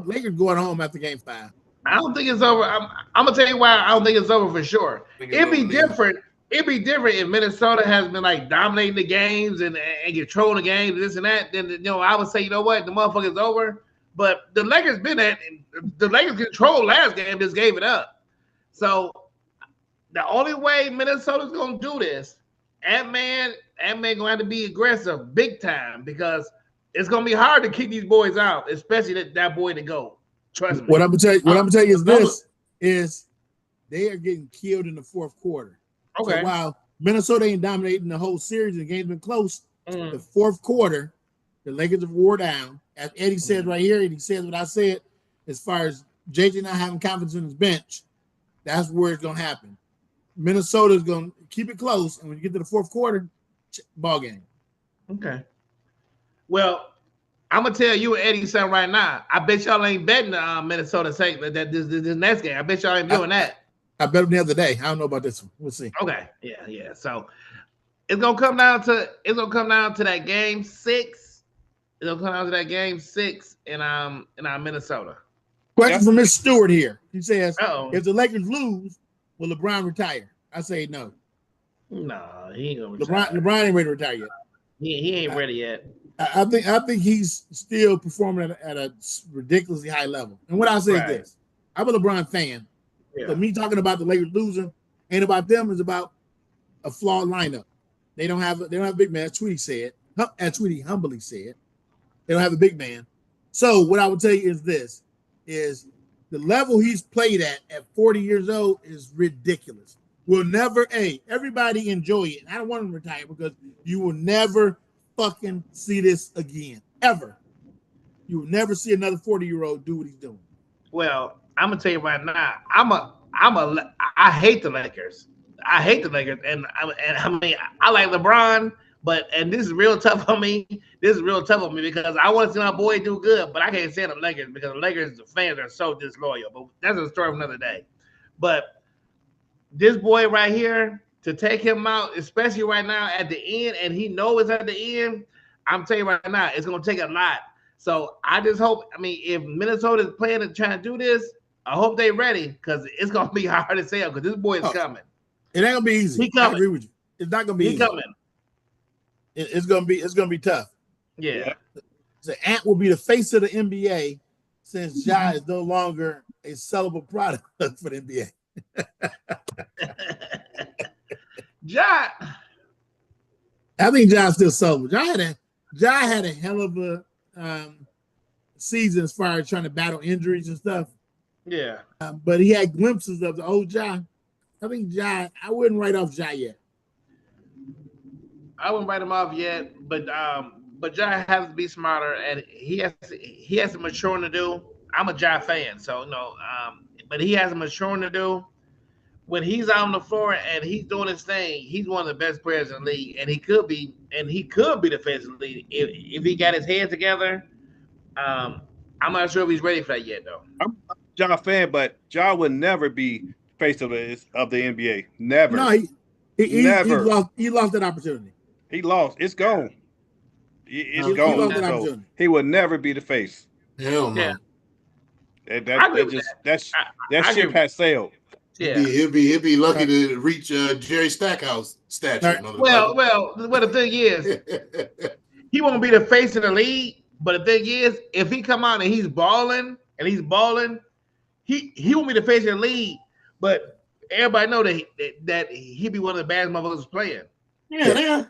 Lakers going home after Game 5. I don't think it's over. I'm gonna tell you why I don't think it's over for sure. It'd be different. It'd be different if Minnesota has been like dominating the games and controlling the games and this and that. Then I would say, you know what, the motherfucker's over. But the Lakers the Lakers controlled last game, just gave it up. So the only way Minnesota's gonna do this, Ant-Man gonna have to be aggressive big time because it's gonna be hard to keep these boys out, especially that boy to go. Trust me. What I'm gonna tell you is they are getting killed in the fourth quarter. Okay. So while Minnesota ain't dominating the whole series and the game's been close, the fourth quarter, the Lakers are wore down. As Eddie said right here, and he says what I said, as far as JJ not having confidence in his bench, that's where it's gonna happen. Minnesota's gonna keep it close, and when you get to the fourth quarter, ball game. Okay. Well, I'm gonna tell you and Eddie something right now. I bet y'all ain't betting Minnesota St. that this next game. I bet y'all ain't doing that. I bet them the other day. I don't know about this one. We'll see. Okay. Yeah. So it's gonna come down to that game 6. It's gonna come down to that game 6 in Minnesota. Question from Miss Stewart here. He says, Uh-oh. if the Lakers lose, will LeBron retire? I say no. No, he ain't gonna retire. LeBron ain't ready to retire yet. He ain't ready yet. I think he's still performing at a ridiculously high level. And what I say is this: I'm a LeBron fan. Yeah. But me talking about the Lakers losing ain't about them. It's about a flawed lineup. They don't have a big man. As Tweety humbly said, they don't have a big man. So what I would tell you is this: is the level he's played at 40 years old is ridiculous. We'll never, everybody enjoy it. I don't want him to retire because you will never fucking see this again, ever. You will never see another 40-year-old do what he's doing. Well, I'm gonna tell you right now, I hate the Lakers. I hate the Lakers, and I mean I like LeBron, and this is real tough on me. This is real tough on me because I want to see my boy do good, but I can't stand the Lakers because the Lakers fans are so disloyal. But that's a story for another day. But this boy right here, to take him out, especially right now at the end, and he knows it's at the end, I'm telling you right now, it's gonna take a lot. So I just hope, if Minnesota is playing and trying to do this, I hope they're ready because it's gonna be hard to sell because this boy is coming. It ain't gonna be easy. I agree with you. It's not gonna be easy. Coming. It's gonna be tough. Yeah. So Ant will be the face of the NBA since Ja is no longer a sellable product for the NBA. Ja. I think Ja's still sellable. Ja had a hell of a season as far as trying to battle injuries and stuff. Yeah. But he had glimpses of the old Ja. I think Ja, I wouldn't write off Ja yet. I wouldn't write him off yet, but Ja has to be smarter and he has some maturing to do. I'm a Ja fan, so but he has some maturing to do. When he's out on the floor and he's doing his thing, he's one of the best players in the league, and he could be the face of the league if he got his head together. I'm not sure if he's ready for that yet, though. I'm a Ja fan, but Ja would never be face of the NBA. Never. No, never. He lost that opportunity. He lost. It's gone. It's gone. He would never be the face. Hell no. Yeah. That ship has sailed. Yeah. He'll be lucky to reach Jerry Stackhouse statue. Right. Well, the thing is, he won't be the face of the league. But the thing is, if he come out and he's balling, he won't be the face of the league. But everybody know that he be one of the baddest motherfuckers playing. Yeah,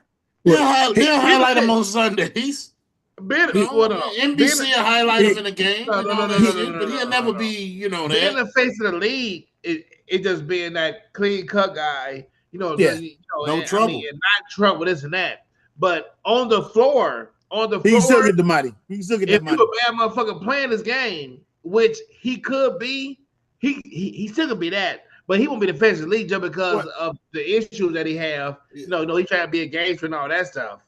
they'll highlight him on Sundays. NBC will highlight him in the game. But he'll never be, being the face of the league. It just being that clean cut guy, no trouble. not trouble, this and that. But on the floor, on the He can still floor, get the money. He can still get if that you money. a bad motherfucker playing this game, which he could be, he still could be that, but he won't be the defensive league just because What? of the issues that he have. No, he trying to be a gangster and all that stuff.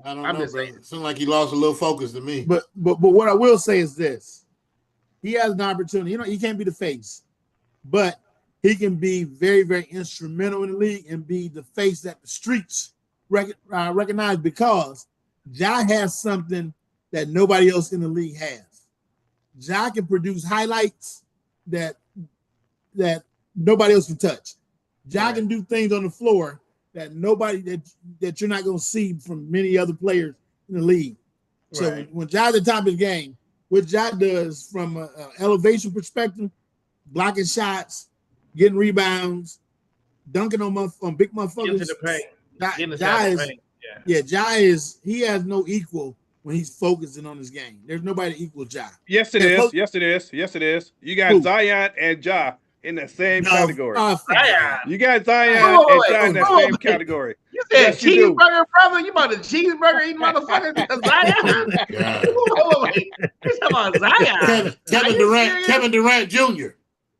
I don't I'm know, just bro. saying. It seemed like he lost a little focus to me. But what I will say is this: he has an opportunity. He can't be the face, but he can be very, very instrumental in the league and be the face that the streets recognize because Ja has something that nobody else in the league has. Ja can produce highlights that nobody else can touch. Ja Right. can do things on the floor that nobody that you're not going to see from many other players in the league. So Right. when Ja's at the top of the game, what Ja does from an elevation perspective, blocking shots, getting rebounds, dunking on big Get to motherfuckers. the paint. Ja Get inside the is, paint. Yeah. Ja he has no equal when he's focusing on his game. There's nobody to equal Ja. Yes, it is. Yes, it is. Yes, it is. You got Who? Zion and Ja in the same category. Fuck Zion. Zion. You got Zion Wait, and wait, Ja in the wait, same wait. category. You said Yes, you do. cheeseburger, brother? You about the cheeseburger eating motherfucker? Zion? God. Wait. You talking about Zion? Kevin Are you Durant, serious? Kevin Durant Jr.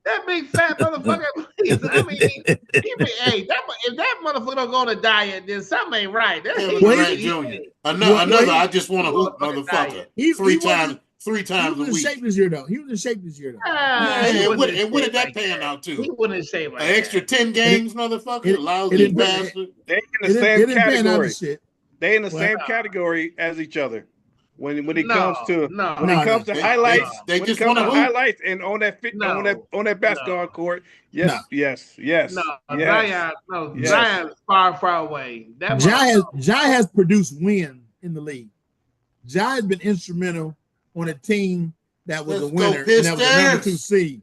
That big fat motherfucker. Please, I mean, hey, if that motherfucker don't go on a diet, then something ain't right. That's Kevin Well, Durant Jr. Another, I just want to hoop motherfucker. He Three wasn't- times He a was in week. shape this year, though. He was in shape this year, though. And what did that pan out He to? wouldn't say like An extra 10 games, motherfucker? it Lousy didn't- bastard. They in It the didn't same pan out category. to shit. They in the Well, same category as each other. When it No, comes to no. when it comes to They- highlights, they when just it comes wanna to hoop. highlights and on that No. on that basketball No. court, yes, No. yes. No, yes. Zion, Yes. Zion's far away. That Ja has produced win in the league. Ja has been instrumental on a team that was Let's a go, winner and that was a number Pistons. 2 seed.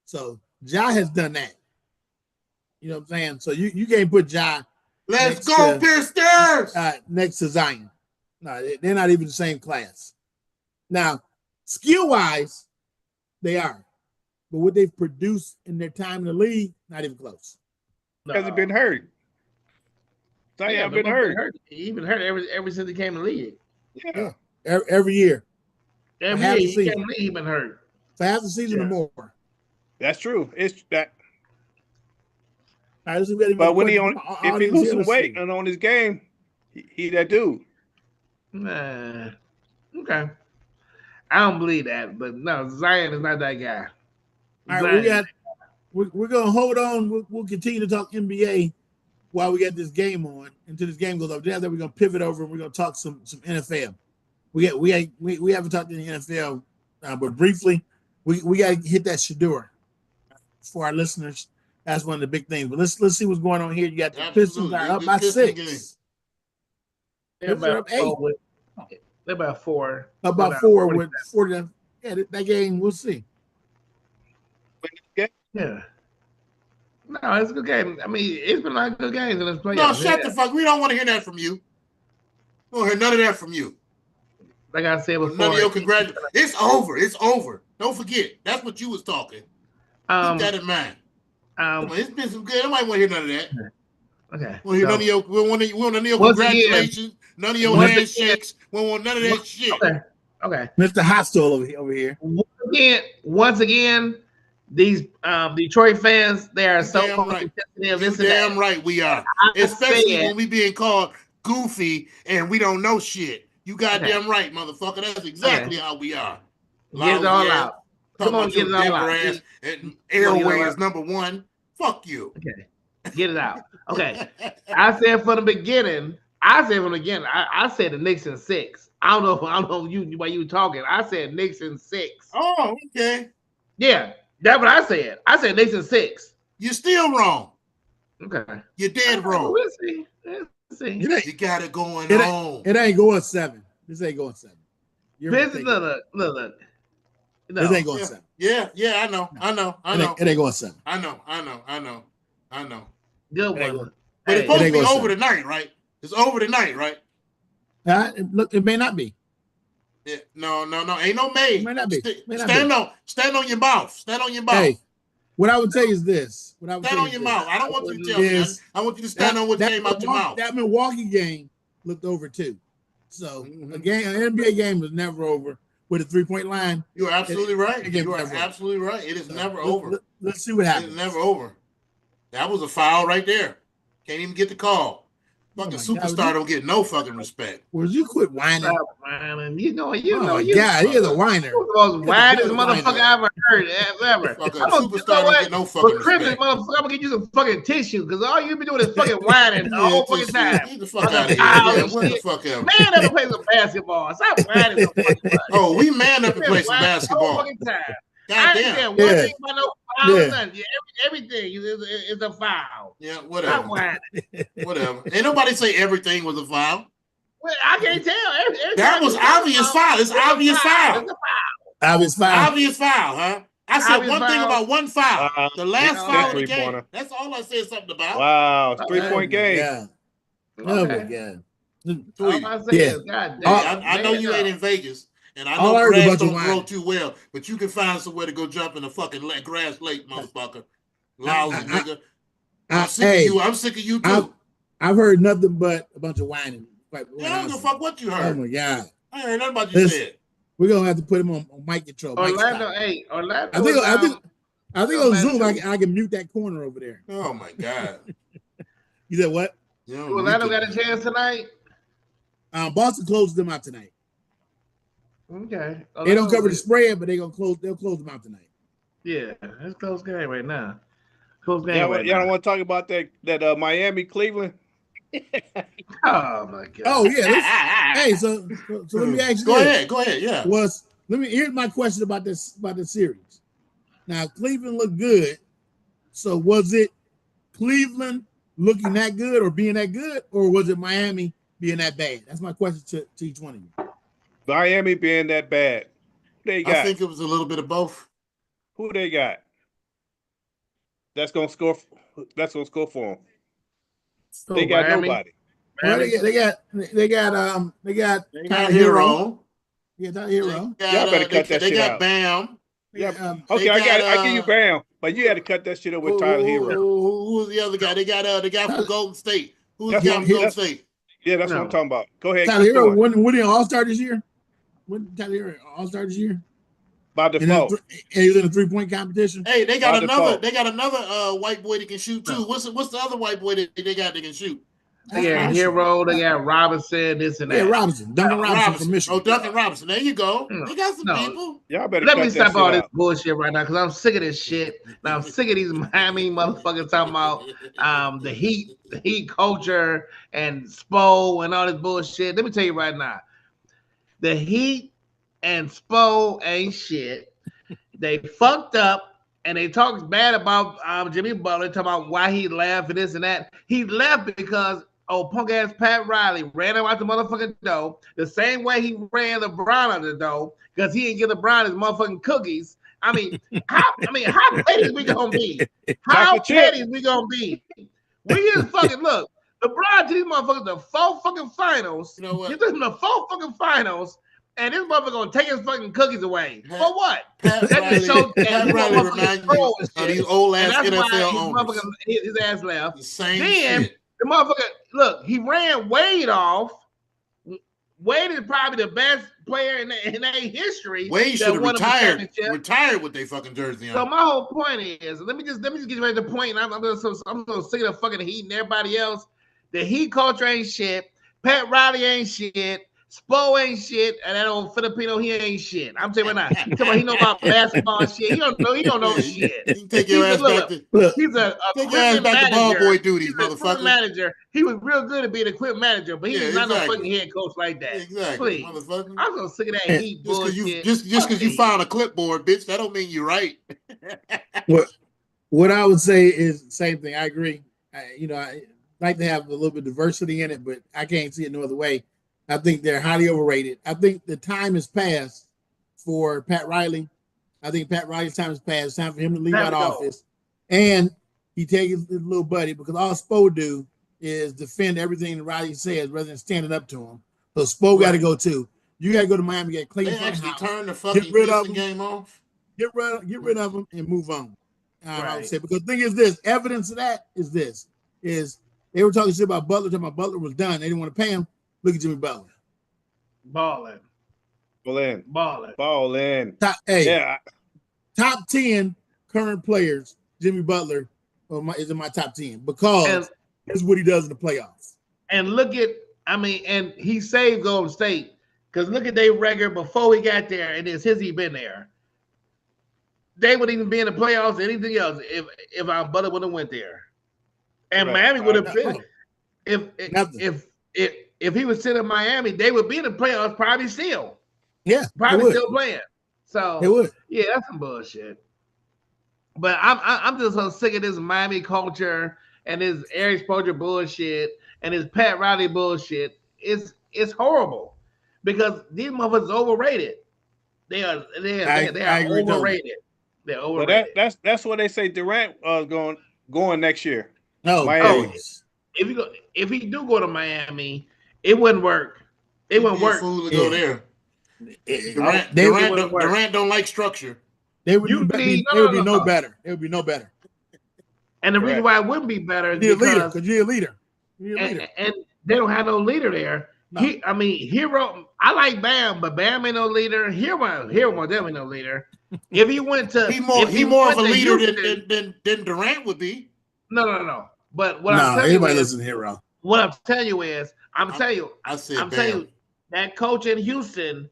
So Ja has done that. You know what I'm saying? So you can't put Ja Let's next go, to- Pistons! next to Zion. No, they're not even the same class. Now, skill-wise, they are. But what they've produced in their time in the league, not even close. Hasn't been hurt. Zion been hurt. He been hurt ever since he came in the league. Yeah. Every year. Every Half year the he came season. in the league, he been hurt. For half the season Yeah. or more. That's true. It's that. All right, let's see if we got any But more when he questions on, from our if he audience lose here. some Let's weight see. and on his game, he that dude. Nah. Okay. I don't believe that, but no, Zion is not that guy. All right, we're gonna hold on. We'll continue to talk NBA while we get this game on until this game goes up. Then we're gonna pivot over and we're gonna talk some NFL. We haven't talked in the NFL, but briefly, we gotta hit that Shador for our listeners. That's one of the big things. But let's see what's going on here. You got the Pistons Absolutely. are up Good by Piston 6. They're about Pistons are up 8. They're about 4. Up by 4 with 40. Yeah, that game, we'll see. Yeah. No, it's a good game. I mean, it's been like good games in this playoffs. No, shut the fuck. We don't want to hear that from you. We don't hear none of that from you. Like I said before. None of your congratulations. It's over. It's over. Don't forget. That's what you was talking. Keep that in mind. Come on, it's been some good. I might want to hear none of that. Okay. We don't want none of your Once congratulations, none of your once handshakes. We don't want none of that shit. Okay. Mr. Hostile over here. Once again, these Detroit fans, they are so Damn right. sensitive. You This and damn that. right we are. I Especially said- when we being called goofy and we don't know shit. You goddamn right, motherfucker. That's exactly how we are. Get it all out. Come on, get it all out. Ass and Come on, get it all Airways out. #1. Fuck you. Okay. Get it out. Okay. I said from the beginning. I said the Knicks in 6. I don't know why you were talking. I said Knicks in 6. Oh, okay. Yeah, that's what I said. I said Knicks in 6. You're still wrong. Okay. You're dead wrong. We'll see. We'll see. You got it going It on. It ain't going 7. This ain't going 7. You're Business, mistaken. look. No. This ain't going 7. Yeah, I know. It ain't going 7. I know. Good It ain't one. going- But it's Hey, supposed to ain't be gonna over say. tonight, right? It's over tonight, right? Look, it may not be. Yeah. No. Ain't no May. It may not be. Stand on your mouth. Stand on your mouth. Hey, what I would tell you is this. Stand on your mouth. I don't want you to tell me. Is I want you to stand on what came out your mouth. That Milwaukee game looked over too. So Mhm. an NBA game is never over with a 3-point line. You're absolutely right. It- it- You are never- absolutely right. It is So, never over. Let's see what It's happens. never over. That was a foul right there. Can't even get the call. Fucking my superstar God. don't get no fucking respect. Would you quit whining? Stop whining. You know, Oh my you. God, he is a whiner. You're the most whitest You're a motherfucker whiner. I ever heard ever. Fucking I'm gonna, superstar don't get no fucking For Christmas, respect. motherfucker, I'm gonna get you some fucking tissue because all you be doing is fucking whining the whole fucking time. Get the fuck Fucking out of here. foul Yeah, and what the shit. fuck ever. Man never plays some basketball. Stop whining so fucking much. Oh, we man up and You've play been some whining the whole basketball. fucking time. I God understand damn. one Yeah. thing about no foul Yeah. or nothing. Yeah, everything is a foul. Yeah, Stop whatever. whining. Whatever. Ain't nobody say everything was a foul. Well, I can't tell. Every That time was you say obvious foul. It's a obvious foul. It's a foul. Obvious foul. Obvious foul, huh? I said Obvious one thing foul. about one foul. The last Yeah, foul of the three-pointer. game. That's all I said something about. Wow, it's Oh, 3-point game. Yeah. Oh my Okay. God. All Sweetie. I say Yeah. is, God Hey, damn. I know you ain't in Vegas, and I All know I heard grass about you don't grow whining. too well, but you can find somewhere to go jump in a fucking grass lake, motherfucker. Lousy nigga. I'm sick hey, of you. I'm sick of you too. I've heard nothing but a bunch of whining. Yeah, I don't give a fuck what you Oh heard. my God. I ain't heard nothing about you Listen, said. We're gonna have to put him on mic control. Mic Orlando, stop. hey, Orlando. I think on Zoom I can mute that corner over there. Oh my God. You said what? You know, Orlando got a chance tonight. Boston closed them out tonight. Okay. They don't cover the spread, but they'll close them out tonight. Yeah, it's a close game right now. Close game Y'all, right y'all don't now. want to talk about that Miami Cleveland? Oh my God. Oh yeah. Hey, so let me ask you. Go this. ahead. Go ahead. Yeah. Here's my question about the series. Now Cleveland looked good. So was it Cleveland looking that good or being that good, or was it Miami being that bad? That's my question to each one of you. Miami being that bad. Who they got? I think it was a little bit of both. Who they got? That's gonna score. That's gonna score for them. So They got Miami? nobody. Well, they got Tyler Hero. Yeah, Tyler Hero. Y'all better cut that They shit got out. Bam. Yeah. Um, Okay, They I give you got, Bam, but you had to cut that shit up with Tyler Hero. Who's the other guy? They got the guy from Golden State. Who's the That's guy what- from Golden that's- State? Yeah, that's what No. I'm talking about. Go ahead. Tyler keep Hero going. wasn't he an All-Star this year? Wasn't Tyler Hero All-Star this year? By And default. he was in a 3-point competition. Hey, they got By another. default. They got another white boy that can shoot too. No. What's the other white boy that they got that can shoot? They got Hero, they got Robinson, this and that. Yeah, Robinson. Duncan Robinson from Michigan. Oh, Duncan Robinson. There you go. No. They got some No. people. Y'all better Let cut me that stop shit all this out. bullshit right now because I'm sick of this shit. Now I'm sick of these Miami motherfuckers talking about the heat culture and Spo and all this bullshit. Let me tell you right now, the Heat and Spo ain't shit. They fucked up and they talked bad about Jimmy Butler, talking about why he left and this and that. He left because punk ass Pat Riley ran him out the motherfucking door the same way he ran LeBron out the door because he didn't give LeBron his motherfucking cookies. I mean, how petty is we gonna be? How Chocolate chip. petty is we gonna be? We just fucking look. LeBron took these motherfuckers the 4 fucking finals. You know what? He took them the 4 fucking finals, and this motherfucker gonna take his fucking cookies away. Pat- For what? Pat That Riley, just shows that Pat he Riley motherfucking reminds you control and of shit. these old And ass that's why NFL his owners. motherfucker his ass left. The same Then shit. the motherfucker, look, he ran Wade off. Wade is probably the best player in their history. Wade that should have won a retired. championship. Retired with their fucking jersey So on. my whole point is, let me just get right to the point. I'm so sick of the fucking Heat and everybody else. The Heat culture ain't shit. Pat Riley ain't shit. Spo ain't shit, and that old Filipino, he ain't shit. I'm telling you right now. He's talking about he know about basketball and shit. He don't know Yeah, shit. You can take your ass back to Look, He's a take your ass equipment back to ball manager. boy duties, He's an equipment motherfucker. manager. He was real good at being an equipment manager, but he's Yeah, not exactly. no fucking head coach like that. Exactly, Please. motherfucker. I'm so sick of that Yeah. Heat Just because bullshit. you Fuck the Heat. found a clipboard, bitch, that don't mean you're right. what I would say is the same thing. I agree. I like to have a little bit of diversity in it, but I can't see it no other way. I think they're highly overrated. I think the time has passed for Pat Riley. I think Pat Riley's time has passed. It's time for him to leave Time out to go. office. And he takes his little buddy because all Spo do is defend everything Riley says rather than standing up to him. So Spo got to go too. You got to go to Miami, get They Clayton actually House. turned the fucking rid of Houston game off. Get rid of him and move on. I Right. would say, because the thing is this, evidence of that is they were talking shit about Butler, talking about Butler was done. They didn't want to pay him. Look at Jimmy Butler. balling. Ball in. Hey, Yeah. top 10 current players, Jimmy Butler is in my top 10 because that's what he does in the playoffs. And look at, and he saved Golden State because look at their record before he got there, and it's he been there. They wouldn't even be in the playoffs or anything else if our Butler would have went there. And Right. Miami would have been if he was sitting in Miami, they would be in the playoffs probably still. Yeah, Probably still playing. So they would. Yeah, that's some bullshit. But I'm just so sick of this Miami culture and this Eric Spoelstra bullshit and this Pat Riley bullshit. It's horrible because these motherfuckers are overrated. They are overrated. They're overrated. Well, that's what they say Durant going next year. No, Miami. If he do go to Miami, it wouldn't work. It wouldn't work. Fool to go there. Durant don't like structure. They would be no better. It would be no better. And the reason why it wouldn't be better is because you're a leader. And they don't have no leader there. No. Hero. I like Bam, but Bam ain't no leader. Hero definitely no leader. If he went to, he more of a leader than Durant would be. No. But everybody listen to Hero. What I'm telling you is, I'm telling you, that coach in Houston,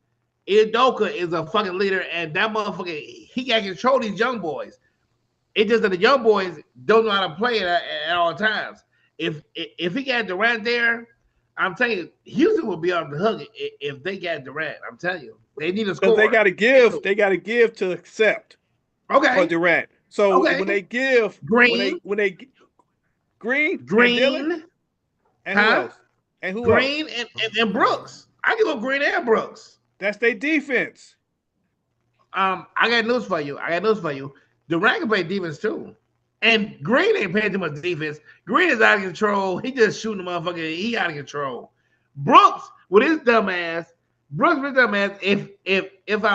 Udoka, is a fucking leader, and that motherfucker, he got control of these young boys. It's just that the young boys don't know how to play it at all times. If he got Durant there, I'm telling you, Houston will be on the hook if they got Durant. I'm telling you, they need a score. They got to give to accept. Okay. For Durant. So when they give Green, Green, and who else? And who Green else? and Brooks. I give up Green and Brooks. That's their defense. I got news for you. Durant can play defense too. And Green ain't paying too much defense. Green is out of control. He just shooting the motherfucker. He out of control. Brooks, with his dumb ass, if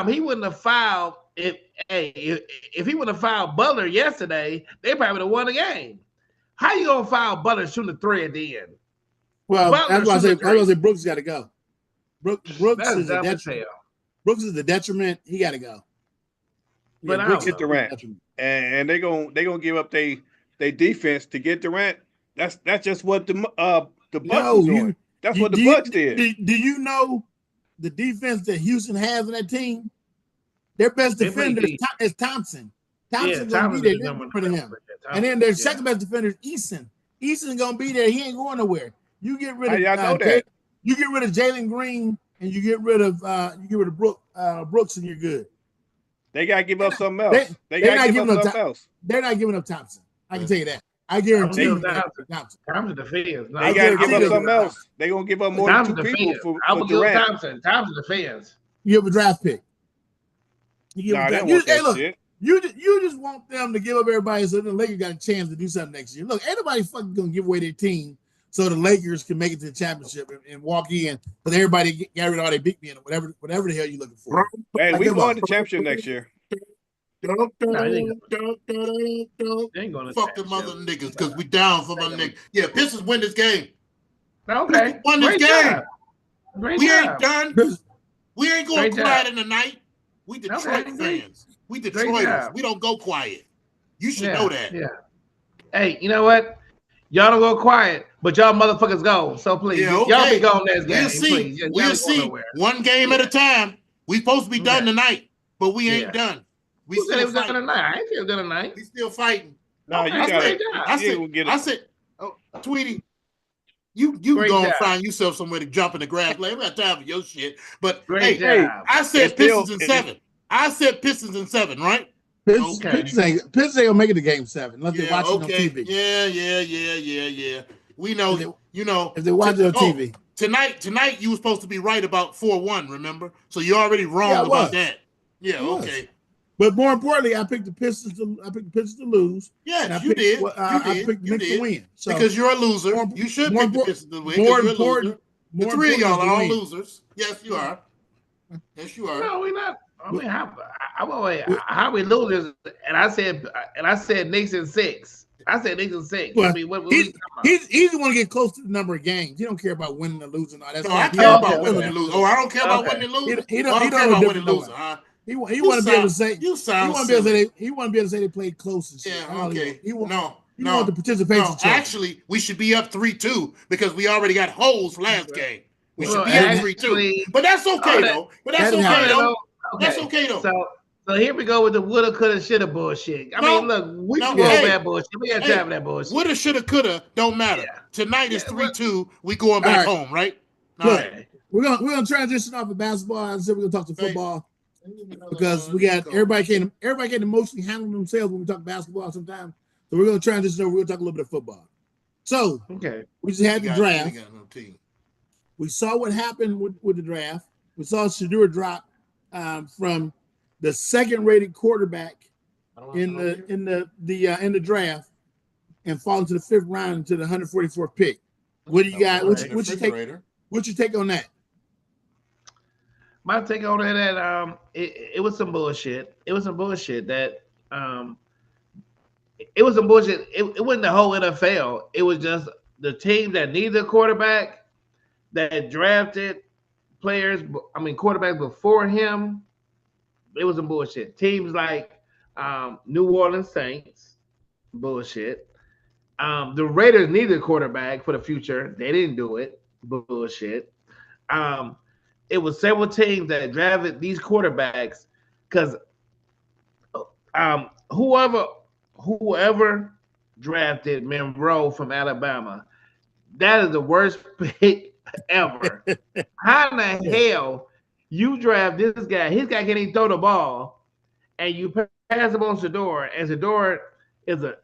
he wouldn't have fouled, if he wouldn't have fouled Butler yesterday, they probably would have won the game. How you gonna foul Butler shooting the 3 at the end? Well, that's why I say Brooks got to go. Brooks is a detriment. Brooks is the detriment. He got to go. But Brooks is Durant, and they gonna give up their defense to get Durant. That's just what the Bucks doing. That's what the Bucks did. Do you know the defense that Houston has in that team? Their best defender is Thompson. Thompson's gonna be there for him. And then their second best defender is Eason. Eason's gonna be there. He ain't going nowhere. You get rid of you get rid of Jalen Green and you get rid of Brooks and you're good. They gotta give up something else. They gotta give up something else. They're not giving up Thompson. I can tell you that. I guarantee you. Thompson defends. They gotta give up something else. They gonna give up more than 2 people for Durant. Thompson defends. You have a draft pick. You just want them to give up everybody so the Lakers got a chance to do something next year. Look, ain't nobody fucking gonna give away their team so the Lakers can make it to the championship and walk in because everybody got rid of all their big men or whatever the hell you're looking for. Hey, we won the championship next year. Fuck the mother niggas because we down for my niggas. Yeah, Pistons win this game. Okay. Won this game. We ain't done. We ain't going quiet in the night. We Detroit fans. We Detroiters. We don't go quiet. You should know that. Yeah. Hey, you know what? Y'all don't go quiet, but y'all motherfuckers go. So please, y'all be going next game. We'll see. One game at a time. We supposed to be done tonight, but we ain't done. We still fighting tonight. I ain't still done tonight. We still fighting. No, you got it. I said, Tweety, you go and find yourself somewhere to jump in the grass. Like, we got time for your shit. But hey, I said Pistons in 7. I said Pistons in 7, right? Pistons ain't gonna make it to game 7 unless they're watching on TV. Yeah. We know, if they're watching on TV. Tonight you were supposed to be right about 4-1, remember? So you're already wrong about that. Yeah, okay. But more importantly, I picked the Pistons to lose. Yeah, you did. I picked the Knicks to win. So because you're a loser. You should pick the Pistons to win. More important. The 3 of y'all are all losers. Yes, you are. Yes, you are. No, we're not. I mean, how we losers? And I said Knicks in 6. I said niggas 6. Well, I mean, what he's the one to get close to the number of games. He don't care about winning or losing. All that. No, I He care don't- about okay, winning okay. and losing. Oh, I don't care about Okay. winning and losing. He Oh, I don't don't care know about winning different and losing, huh? He want to be able to say You sound want to be able to silly. say he want to be able to say they played close and shit. Yeah, All okay. He want No, the participation. no. Actually, we should be up 3-2 because we already got holes last game. We should Well, be up actually, 3-2. But that's okay all that- though. But that's that didn't okay happen. though. Okay. That's okay though. So here we go with the woulda, coulda, shoulda bullshit. I mean, look, we can go over that bullshit. We got time for that bullshit. Woulda, shoulda, coulda don't matter. Yeah. Tonight is Yeah, 3-2. We going back All right. home, right? All Look, right. we're gonna transition off of basketball. I said we're gonna talk to Hey. football because we got everybody can emotionally handle themselves when we talk basketball sometimes. So we're gonna transition over. We're gonna talk a little bit of football. So Okay. we just had the draft. We got no team. We saw what happened with the draft. We saw Shedeur drop from the second-rated quarterback in the draft and fall into the 5th round into the 144th pick. What do you got? What's your take on that? My take on that, it was some bullshit. It was some bullshit that it was some bullshit. It wasn't the whole NFL. It was just the team that needed a quarterback that drafted quarterbacks before him. It was some bullshit. Teams like New Orleans Saints, bullshit. The Raiders needed a quarterback for the future. They didn't do it. Bullshit. It was several teams that drafted these quarterbacks because whoever drafted Monroe from Alabama, that is the worst pick ever. How in the hell you draft this guy? His guy can't even throw the ball, and you pass him on Shedeur, and Shedeur is a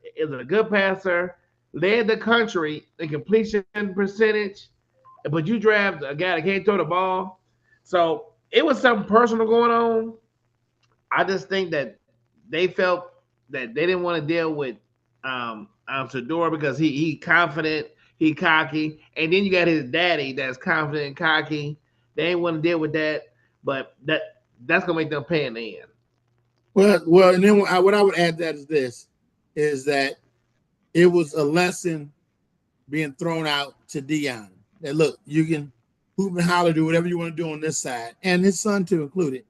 good passer, led the country in completion percentage, but you draft a guy that can't throw the ball. So it was something personal going on. I just think that they felt that they didn't want to deal with Shedeur because he confident, he cocky, and then you got his daddy that's confident and cocky. They ain't want to deal with that, but that's gonna make them pay in the end. Well, and then what I would add to that is that it was a lesson being thrown out to Deion. That look, you can hoop and holler, do whatever you want to do on this side, and his son too included.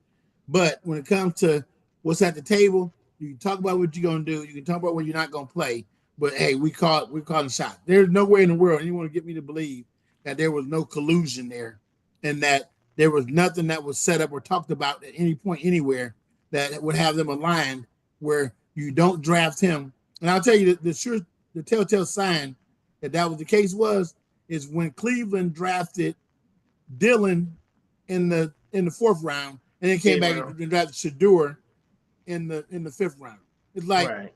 But when it comes to what's at the table, you can talk about what you're gonna do. You can talk about what you're not gonna play. But hey, we're calling shots. There's no way in the world anyone would get me to believe that there was no collusion there, and that there was nothing that was set up or talked about at any point anywhere that would have them aligned where you don't draft him. And I'll tell you the telltale sign that was the case is when Cleveland drafted Dylan in the 4th round and then came back and drafted Shedeur in the 5th round. It's like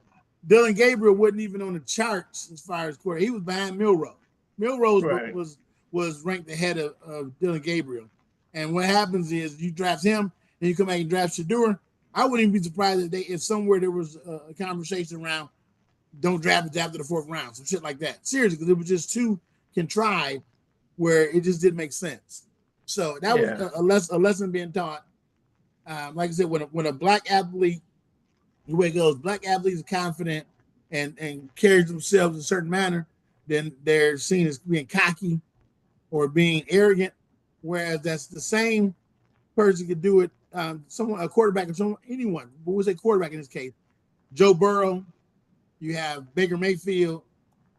Dylan Gabriel wasn't even on the charts as far as quarterback. He was behind Milroe. Milroe was ranked ahead of Dylan Gabriel. And what happens is you draft him and you come back and draft Shedeur. I wouldn't even be surprised if somewhere there was a conversation around don't draft it after the 4th round, some shit like that. Seriously, because it was just too contrived where it just didn't make sense. So that was a lesson being taught. Like I said, when a black athlete, the way it goes, black athletes are confident and carries themselves in a certain manner, then they're seen as being cocky or being arrogant. Whereas that's the same person could do it. A quarterback or anyone, but we'll say quarterback in this case. Joe Burrow, you have Baker Mayfield,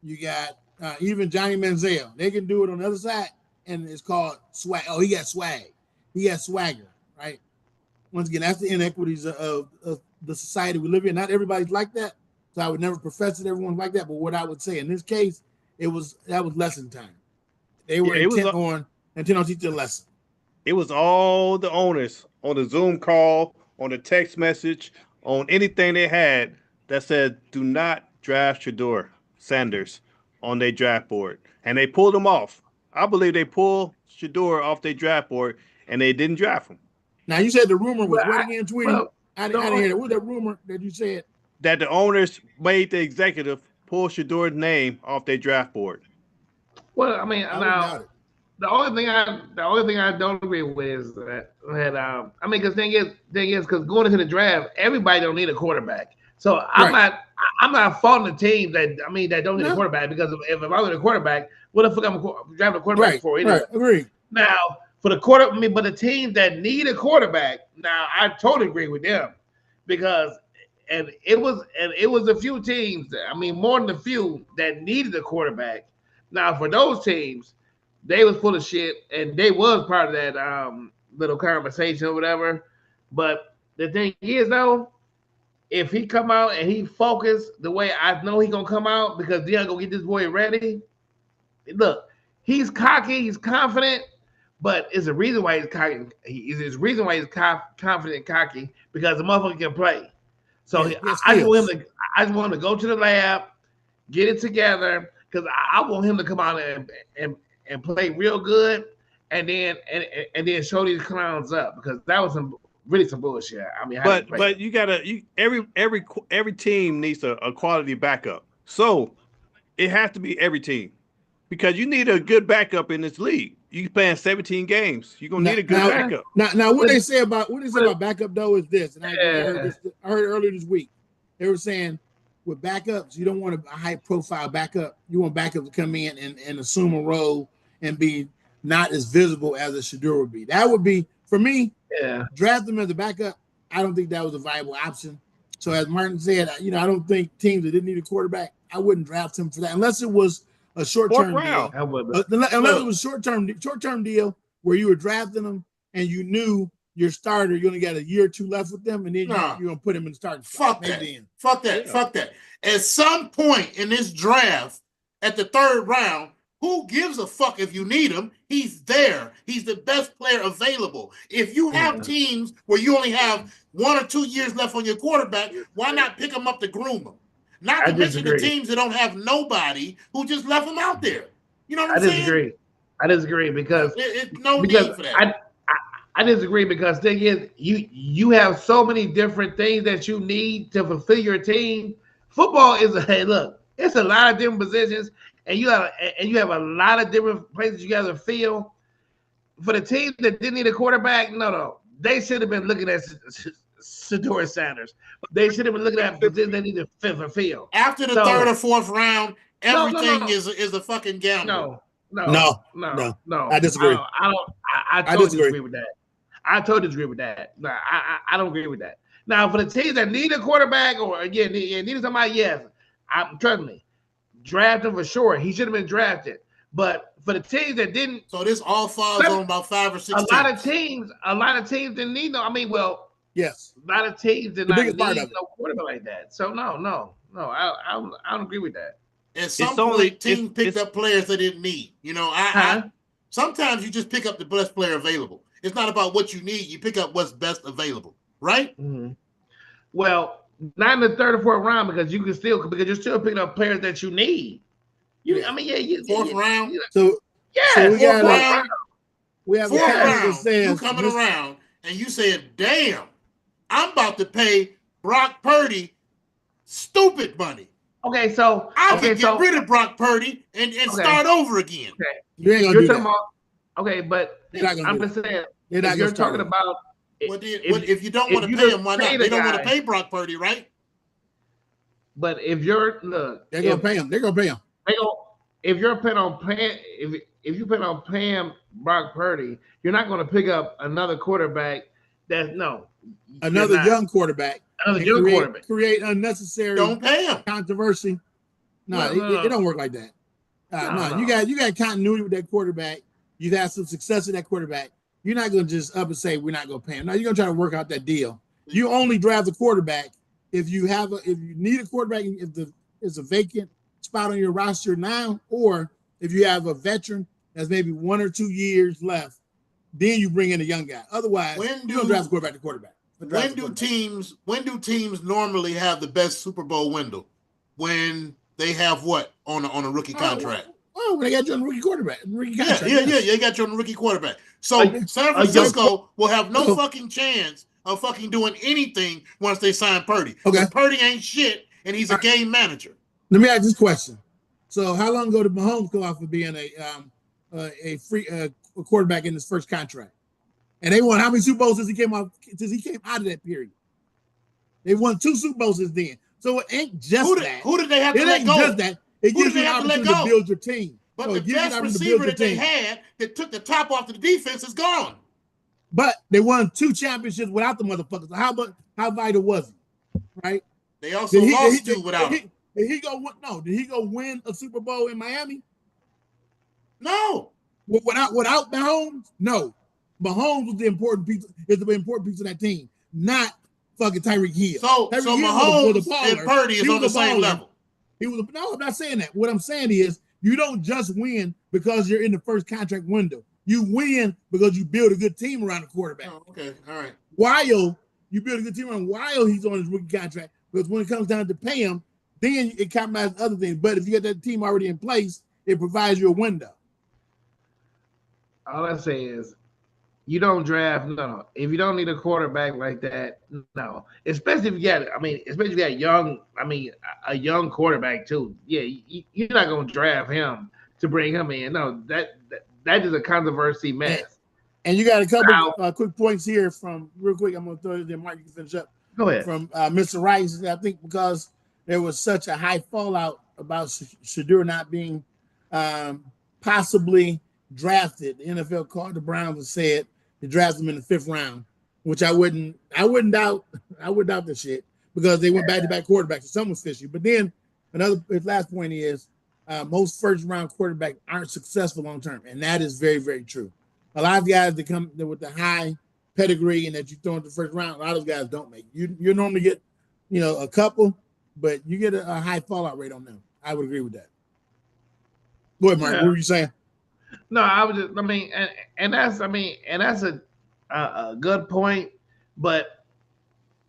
you got even Johnny Manziel. They can do it on the other side, and it's called swag. Oh, he got swag. He got swagger, right? Once again, that's the inequities of the society we live in. Not everybody's like that, so I would never profess that everyone's like that. But what I would say in this case, that was lesson time. They were intent on teaching a lesson. It was all the owners on the Zoom call, on the text message, on anything they had that said, do not draft Shedeur Sanders on their draft board. And they pulled him off. I believe they pulled Shedeur off their draft board, and they didn't draft him. Now, you said the rumor was what again, Tweety? I didn't hear that. What was that rumor that you said? That the owners made the executive pull Shedeur's name off their draft board. Well, I mean, now the only thing I don't agree with is that because thing is, because going into the draft, everybody don't need a quarterback. So I'm I'm not faulting the team that don't need a No. quarterback, because if I was a quarterback, what the fuck I'm drafting a quarterback Right, for anyway? right, agree. Now for the but the teams that need a quarterback, now I totally agree with them, because it was a few teams, more than a few, that needed a quarterback. Now for those teams, they was full of shit, and they was part of that little conversation or whatever. But the thing is, though, if he come out and he focus the way I know he gonna come out, because Deion gonna get this boy ready. Look, he's cocky, he's confident, but it's a reason why he's cocky. It's a reason why he's confident and cocky, because the motherfucker can play. So I just want him to go to the lab, get it together, because I want him to come out and play real good, and then show these clowns up, because that was some bullshit. But you gotta every team needs a quality backup. So it has to be every team, because you need a good backup in this league. You playing 17 games. You're gonna need a good backup. Now what they say about backup though is this, and I heard earlier this week. They were saying with backups, you don't want a high profile backup. You want backup to come in and assume a role and be not as visible as a Shedeur would be. That would be, for me, draft them as a backup. I don't think that was a viable option. So as Martin said, I don't think teams that didn't need a quarterback, I wouldn't draft him for that, unless it was a short-term deal. Unless it was short-term deal where you were drafting them and you knew your starter, you only got a year or two left with them, and then you're going to put him in the starting spot. Fuck that. At some point in this draft, at the third round, who gives a fuck if you need him? He's there. He's the best player available. If you have teams where you only have 1 or 2 years left on your quarterback, why not pick him up to groom him? Not to mention the teams that don't have nobody, who just left him out there. You know what I'm saying? I disagree because need for that. I disagree, because thing is, you have so many different things that you need to fulfill your team. Football is it's a lot of different positions, and you have a lot of different places you got to fill. For the team that didn't need a quarterback, no, they should have been looking at Shedeur Sanders. They should have been looking at positions they need to fulfill. After the third or fourth round, everything is a fucking gamble. No. I disagree. I totally disagree with that. I totally disagree with that. No, I don't agree with that. Now, for the teams that need a quarterback or needed somebody, yes, trust me, draft him for sure. He should have been drafted. But for the teams that didn't, so this all falls on about 5 or 6 teams. A lot of teams didn't need yes, a lot of teams did not need no quarterback like that. So no, I don't agree with that. At some point, teams picked up players they didn't need. Sometimes you just pick up the best player available. It's not about what you need. You pick up what's best available, right? Mm-hmm. Well, not in the third or fourth round, because you're still picking up players that you need. Fourth round. So we have fourth round. You coming around and you said, "Damn, I'm about to pay Brock Purdy stupid money." Okay, so I can get rid of Brock Purdy and start over again. Okay, you're talking about. Okay, but I'm just saying, if you're talking about, if you don't want to pay him, why not? They don't want to pay Brock Purdy, right? But if you're they're gonna pay him. They're gonna pay him. If you're planning on paying, if you plan on paying Brock Purdy, you're not going to pick up another quarterback. Another young quarterback. Create unnecessary. Don't pay him. Controversy. No, it don't work like that. No. You got continuity with that quarterback. You've had some success with that quarterback. You're not going to just up and say we're not going to pay him. No, you're going to try to work out that deal. You only draft a quarterback if you need a quarterback, if it's a vacant spot on your roster now, or if you have a veteran that's maybe 1 or 2 years left, then you bring in a young guy. Otherwise, you don't draft a quarterback to quarterback. When do teams normally have the best Super Bowl window? When they have what on a rookie contract? Oh, when they got you on a rookie quarterback. They got you on a rookie quarterback. So San Francisco will have no fucking chance of fucking doing anything once they sign Purdy. Okay. Purdy ain't shit, and he's a game manager. Let me ask this question. So how long ago did Mahomes go off of being a free quarterback in his first contract? And they won how many Super Bowls since he came out of that period? They won 2 Super Bowls since then. So it ain't just that. Who did they have to It let ain't go? just that. It Who gives did you they an have to let opportunity to go? build your team. But No, the it gives you an best opportunity to build receiver your that they team. had that took the top off the defense is gone. But they won 2 championships without the motherfuckers. So how vital was he? Right? They also lost two without did him. Did he go? No. Did he go win a Super Bowl in Miami? No. Without Mahomes? No. Mahomes was the important piece. Is the important piece of that team, not fucking Tyreek Hill. So Tyreek Hill Mahomes was a baller. and Purdy is on the same level. No, I'm not saying that. What I'm saying is you don't just win because you're in the first contract window. You win because you build a good team around the quarterback. Oh, okay, all right. While you build a good team around while he's on his rookie contract, because when it comes down to pay him, then it compromises other things. But if you get that team already in place, it provides you a window. All I say is, you don't draft. No, if you don't need a quarterback like that, no. Especially if you got, especially if you got a young quarterback too. Yeah, you're not gonna draft him to bring him in. No, that is a controversy mess. And you got a couple quick points here from real quick. I'm gonna throw it in. Mark, you can finish up. Go ahead. From Mr. Rice, I think because there was such a high fallout about Shedeur not being possibly drafted. The NFL called the Browns and said to draft him in the 5th round, which I wouldn't doubt. I would doubt this shit because they went back-to-back quarterbacks. So some was fishy. But then his last point is most first-round quarterbacks aren't successful long term, and that is very, very true. A lot of guys that come with the high pedigree and that you throw in the first round, a lot of those guys don't make. You normally get, a couple, but you get a high fallout rate on them. I would agree with that. Go ahead, Mark. Yeah. What were you saying? No, I was just, and that's a good point, but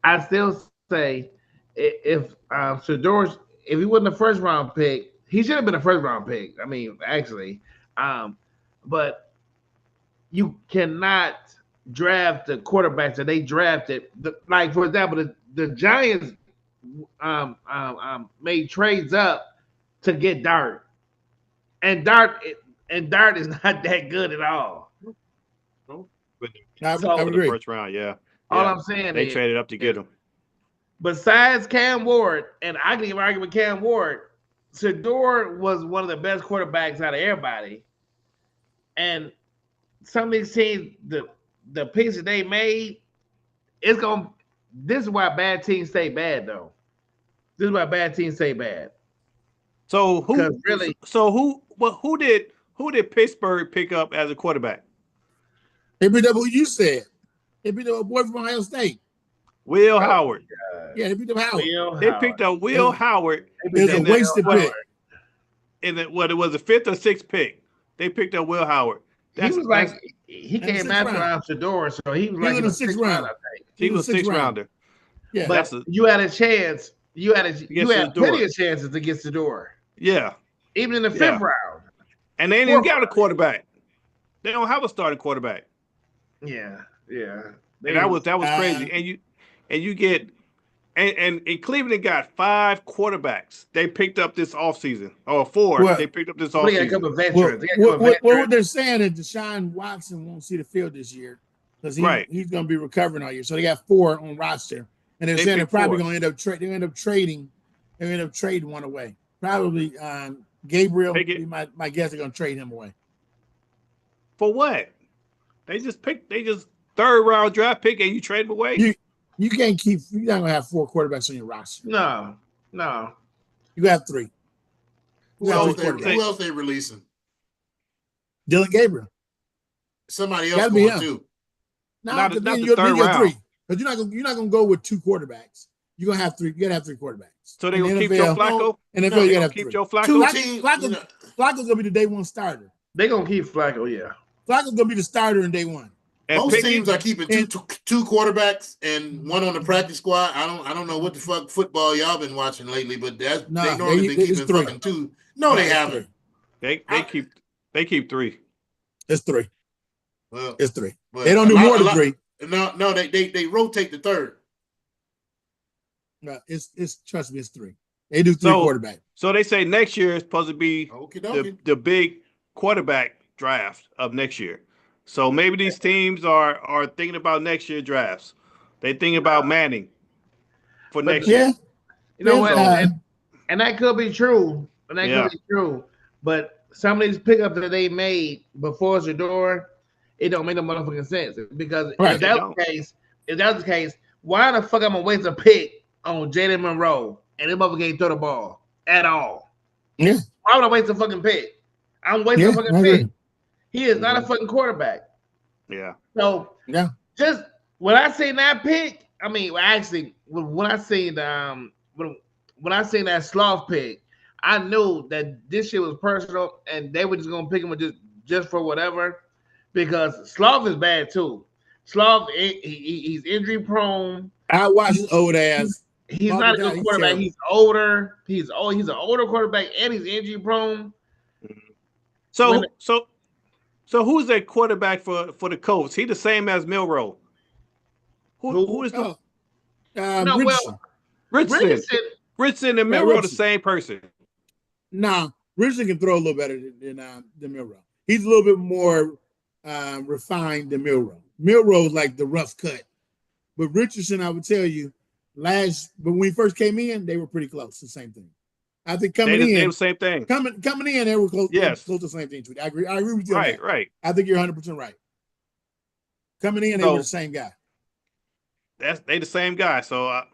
I still say if Shedeur, if he wasn't a first round pick, he should have been a first round pick. Actually, but you cannot draft the quarterbacks that they drafted. Like for example, the Giants made trades up to get Dart, and Dart is not that good at all. I agree. The first round, yeah. All I'm saying they traded up to get him. Besides Cam Ward, and I can even argue with Cam Ward, Shedeur was one of the best quarterbacks out of everybody. And some of these teams, the picks that they made, this is why bad teams stay bad, though. This is why bad teams stay bad. So who did Pittsburgh pick up as a quarterback? They picked up who you said. They picked up a boy from Ohio State. Will Howard. Yeah, they picked up Howard. They picked up Will Howard. It's a wasted pick. And it was a 5th or 6th pick. They picked up Will Howard. He came after Shedeur, so he was like in the 6th round, I think. He was a 6th rounder. Yeah, but you had a chance. You had plenty of chances to get Shedeur. Yeah, even in the 5th round. And they didn't got a quarterback. They don't have a starting quarterback. Yeah. And that was crazy. And you get and Cleveland got 5 quarterbacks they picked up this offseason. Or 4 they picked up this offseason. What they're saying is Deshaun Watson won't see the field this year because he's going to be recovering all year. So they got 4 on roster, and they're saying they're probably going to end up trading one away. Probably Gabriel. My guess they're going to trade him away. For what? They just 3rd round draft pick and you trade him away. You're not gonna have 4 quarterbacks on your roster. No. You got 3. Who else they releasing? Dylan Gabriel. Somebody else going too. No, not the 3rd round. But you're not gonna go with 2 quarterbacks. You're gonna have 3. You gotta have 3 quarterbacks. So they gonna keep Joe Flacco? NFL, you gotta have 3. Keep Joe Flacco. Flacco's gonna be the day 1 starter. They're gonna keep Flacco, yeah. Flacco's gonna be the starter in day 1. Most teams are keeping two quarterbacks and 1 on the practice squad. I don't know what the fuck football y'all been watching lately, but they normally been keeping fucking 2. No, they haven't. They keep 3. It's 3. Well, it's 3. They don't do more than 3. No, they rotate the 3rd. No, it's trust me, it's 3. They do 3 quarterbacks. So they say next year is supposed to be the big quarterback draft of next year. So maybe these teams are thinking about next year drafts. They think about Manning for next year. You know Yeah, what? And that could be true. And that Yeah. could be true. But some of these pickups that they made before Shador, it don't make no motherfucking sense. Because Right. if that was the case, why the fuck I'm gonna waste a pick on Jalen Monroe and this motherfucker can't throw the ball at all? Yeah. Why would I waste a fucking pick? I'm wasting a fucking I agree. pick. He is not a fucking quarterback. Yeah. So Yeah. just when I seen that pick, I mean, actually, when I seen when I seen that sloth pick, I knew that this shit was personal, and they were just gonna pick him just for whatever, because sloth is bad too. Sloth, he's injury prone. I watch his old ass. He's Mother not a God, good he's quarterback. terrible. He's older. He's an older quarterback, and he's injury prone. So who's that quarterback for the Colts? He the same as Milroe. Who is the No, Richardson. Richardson? Richardson and Milroe the Richardson. same person. Nah, Richardson can throw a little better than Milroe. He's a little bit more refined than Milroe. Milroe is like the rough cut. But Richardson, I would tell you, but when we first came in, they were pretty close. The same thing. I think They the same thing. Coming in, they were close. Yes. Close to the same thing. I agree with you on that. Right. I think you're 100% right. Coming in, they were the same guy. They the same guy. So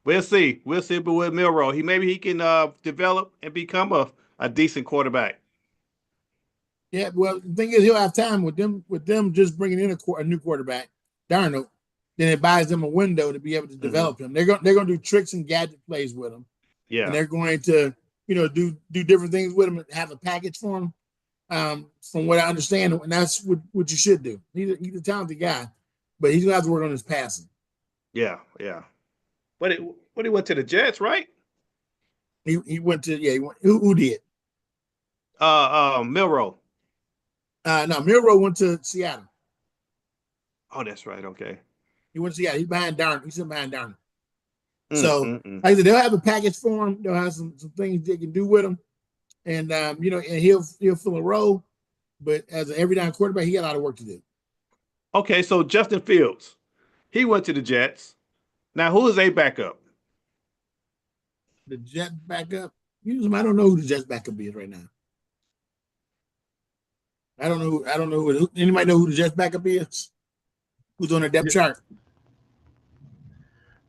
we'll see. But with Milroe, maybe he can develop and become a decent quarterback. Yeah, well, the thing is, he'll have time with them just bringing in a new quarterback, Darnold. Then it buys them a window to be able to develop him. They're going to do tricks and gadget plays with him. Yeah, and they're going to do different things with him and have a package for him. From what I understand, and that's what you should do. He's a talented guy, but he's gonna have to work on his passing. Yeah. But he went to the Jets, right? He went to who did? Milroe. No, Milroe went to Seattle. Oh, that's right. Okay. He went to Seattle. He's behind Darnold. He's behind Darnold. So, like I said, they'll have a package for him. They'll have some things they can do with him, and and he'll fill a role. But as an every down quarterback, he got a lot of work to do. Okay, so Justin Fields, he went to the Jets. Now, who is a backup? The Jets backup. I don't know who the Jets backup is right now. I don't know who. Anybody know who the Jets backup is? Who's on the depth chart?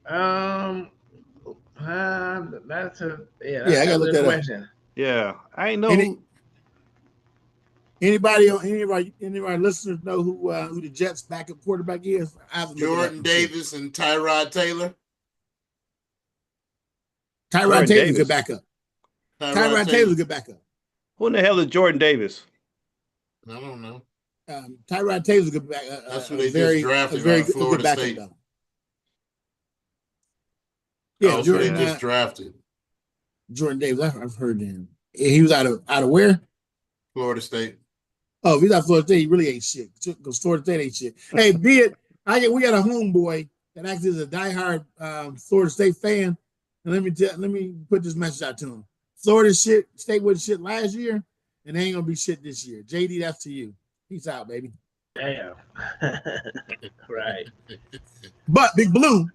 That's a I gotta look that question. up. Yeah, I know. Anybody listeners know who the Jets backup quarterback is? Jordan Davis and Tyrod Taylor. Tyrod Taylor's a good backup. Tyrod Taylor's a good backup. Who in the hell is Jordan Davis? I don't know. Tyrod Taylor's a good backup. That's who they just drafted out of Florida State. Though. Yeah, Jordan just drafted. Jordan Davis, I've heard him. He was out of where? Florida State. Oh, if he's out of Florida State, he really ain't shit. Because Florida State ain't shit. Hey, we got a homeboy that actually is a diehard Florida State fan. And let me put this message out to him. Florida State was shit last year, and they ain't gonna be shit this year. JD, that's to you. Peace out, baby. Damn. Right. But Big Blue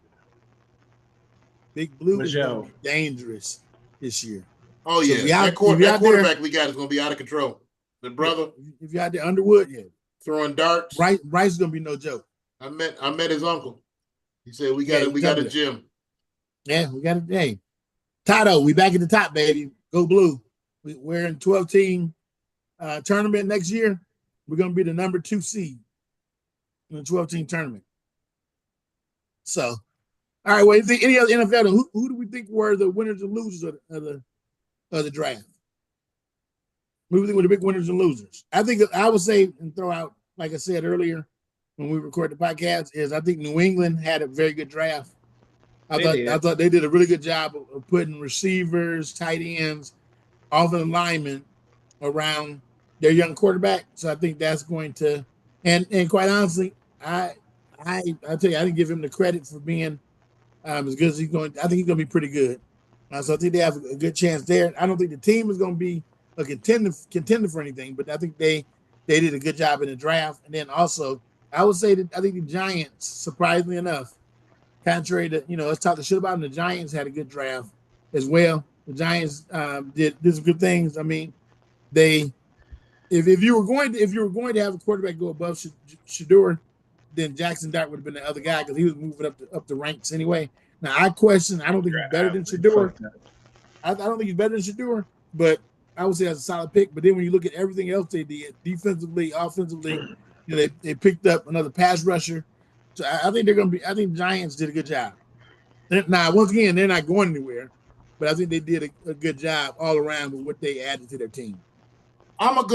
is gonna be dangerous this year. Oh yeah, that quarterback we got is gonna be out of control. The brother, if you're out there, Underwood, throwing darts. Bryce is gonna be no joke. I met his uncle. He said we got a gym. Yeah, we got it. Hey, Tato, we back at the top, baby. Go Blue. We're in 12-team tournament next year. We're gonna be the number 2 seed in the 12-team tournament. So, all right. Well, any other NFL? Who do we think were the winners and losers of the draft? Who do we think were the big winners and losers? I think I would say and throw out, like I said earlier when we recorded the podcast, is I think New England had a very good draft. I thought they did a really good job of putting receivers, tight ends, offensive linemen around their young quarterback. So I think that's going to, and quite honestly, I tell you, I didn't give him the credit for being as good as he's going. I think he's going to be pretty good. So I think they have a good chance there. I don't think the team is going to be a contender for anything, but I think they did a good job in the draft. And then also, I would say that I think the Giants, surprisingly enough, contrary to, let's talk the shit about them, the Giants had a good draft. as well. The Giants did some good things. I mean, they if you were going to have a quarterback go above Shador, then Jackson Dart would have been the other guy because he was moving up the ranks anyway. Now I question. I don't think he's better than Shador. I don't think he's better than Shador, but I would say that's a solid pick. But then when you look at everything else they did, defensively, offensively, they picked up another pass rusher. So I think they're going to be. I think Giants did a good job. Now, once again, they're not going anywhere, but I think they did a good job all around with what they added to their team. I'm gonna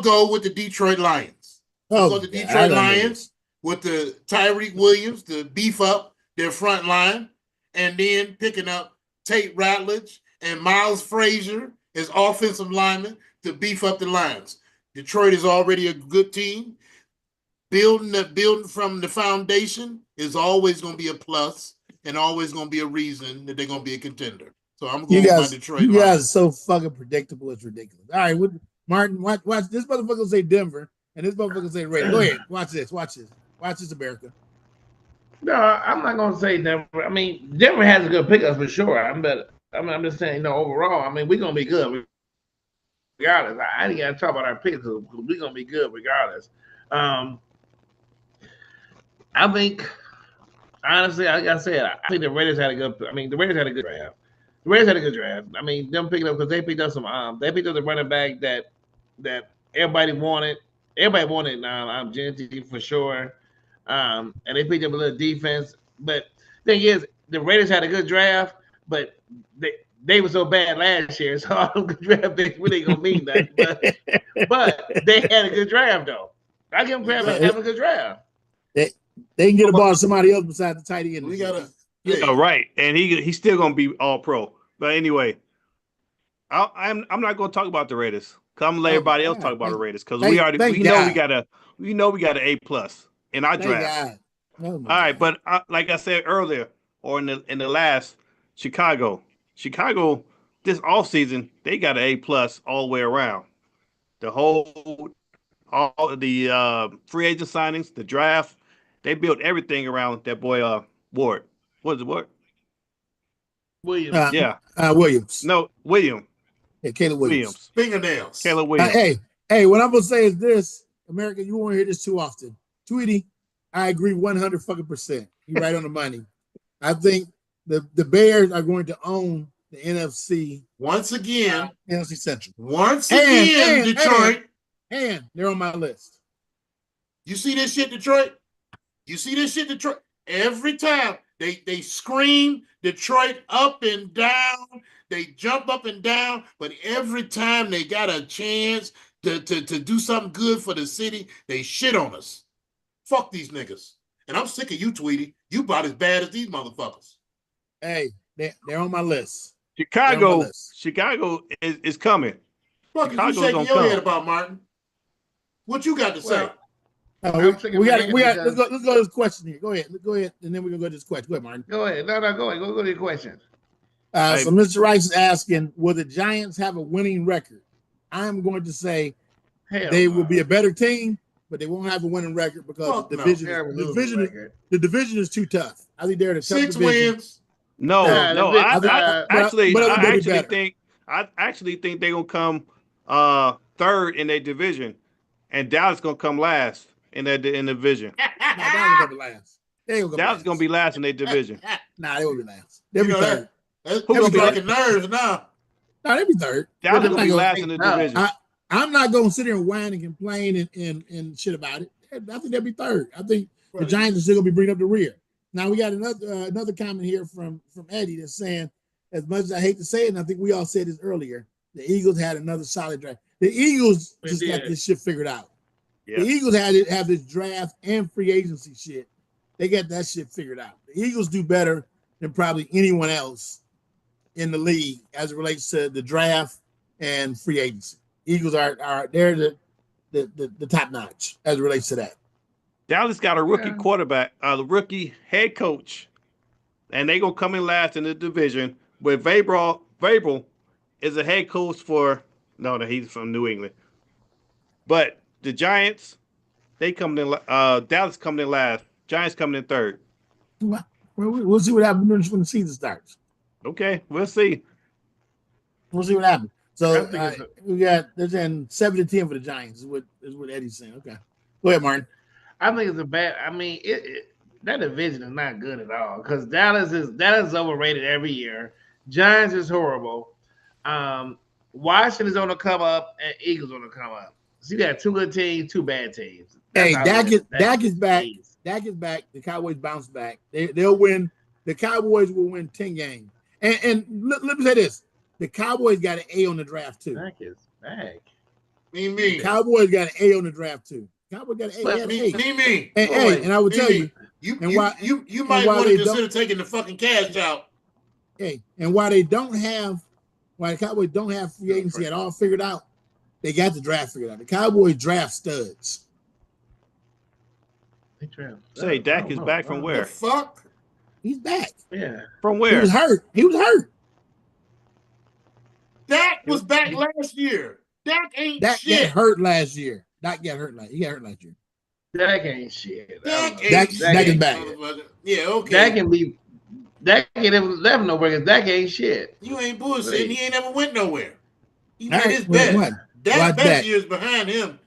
go with the Detroit Lions. The Detroit Lions with the Tyreek Williams to beef up their front line, and then picking up Tate Ratledge and Miles Frazier as offensive linemen to beef up the lines. Detroit is already a good team. Building from the foundation is always going to be a plus and always going to be a reason that they're going to be a contender. So I'm going with my Detroit Lions. You guys are so fucking predictable. It's ridiculous. All right, Martin, watch this motherfucker say Denver and this motherfucker say Raiders. Go ahead. Watch this, America. No, I'm not gonna say Denver. I mean, Denver has a good pickup for sure. I'm just saying, overall, I mean, we're gonna be good regardless. I ain't gotta talk about our picks because we're gonna be good regardless. I think, honestly, like I said, I think the Raiders had a good. I mean, the Raiders had a good draft. The Raiders had a good draft. I mean, them picking up because they picked up some. They picked up the running back that everybody wanted. Everybody wanted Genty for sure. And they picked up a little defense. But thing is, the Raiders had a good draft, but they were so bad last year, so all them good draft picks really gonna mean nothing. But they had a good draft though. I give them credit for having a good draft. They can get a ball to somebody else besides the tight end. We gotta. Yeah, right. And he's still gonna be all pro. But anyway, I'm not gonna talk about the Raiders. Cause I'm gonna let everybody else talk about the Raiders because we know we got an A+ in our draft. All right, but like I said earlier, or in the last, Chicago this offseason, they got an A+ all the way around. All the free agent signings, the draft, they built everything around that boy Ward. What is it, Ward? Williams. Williams. No, William. Yeah, Caleb Williams. Fingernails. Caleb Williams. Hey, what I'm gonna say is this, America, you won't hear this too often. Tweety, I agree 100%. You're right on the money. I think the Bears are going to own the NFC once again. NFC Central. Once again, Detroit. And they're on my list. You see this shit, Detroit? Every time they scream Detroit up and down, they jump up and down, but every time they got a chance to do something good for the city, they shit on us. Fuck these niggas. And I'm sick of you, Tweety. You about as bad as these motherfuckers. Hey, they're on my list. Chicago is coming. Fuck you shaking your head about, Martin? What you got to say? Let's go to this question here. Go ahead, and then we're gonna go to this question. Go ahead, Martin. Go ahead. No, go ahead. Go to your question. So Mr. Rice is asking, will the Giants have a winning record? I'm going to say they will be a better team, but they won't have a winning record because the division is too tough. I think they're in a tough 6 division. Wins. I actually think they're gonna come third in their division, and Dallas gonna come last in the division. Dallas gonna be last. Dallas gonna be last in their division. They will be last. They'll be third. Who's gonna be fucking nerves now? No, they'll be third. Dallas gonna be last in the division. I'm not gonna sit here and whine and complain and shit about it. I think they'll be third. I think the Giants are still gonna be bringing up the rear. Now we got another comment here from Eddie that's saying, as much as I hate to say it, and I think we all said this earlier, the Eagles had another solid draft. The Eagles just got this shit figured out. Yeah. The Eagles have this draft and free agency shit. They got that shit figured out. The Eagles do better than probably anyone else in the league as it relates to the draft and free agency. Eagles are they're the top notch as it relates to that. Dallas got a rookie quarterback, the rookie head coach, and they gonna come in last in the division. But Vrabel is a head coach he's from New England. But the Giants, they come in. Dallas coming in last. Giants coming in third. Well, we'll see what happens when the season starts. Okay, we'll see. We'll see what happens. So I think it's we got they're saying 7-10 for the Giants is what Eddie's saying. Okay, go ahead, Martin. I think it's a bad. I mean, that division is not good at all because Dallas is overrated every year. Giants is horrible. Washington is on the come up, and Eagles on the come up. So you got two good teams, two bad teams. That's Hey, how Dak it is back. is. Dak is back. The Cowboys bounce back. They'll win. The Cowboys will win 10 games. And let me say this: the Cowboys got an A on the draft too. Dak is back. The Cowboys got an A on the draft too. Cowboys got an A. But They had an A. Me. And, hey, and I will tell you, You and why- you might why want they to consider taking the fucking cash out. hey, and why the Cowboys don't have free agency at all figured out, they got the draft figured out. The Cowboys draft studs. Say Dak is back from The where? fuck? He's back. Yeah. From He where? was hurt. Dak was back last year. Dak ain't Dak got shit. hurt last year. He got hurt last year. Dak ain't shit. Dak Dak is shit, back. motherfucker. Yeah, okay. Dak ain't never left nowhere because Dak ain't shit. You ain't bullshitting. He ain't never went nowhere. He All made right, his best. what? Dak's Watch best that. years behind him.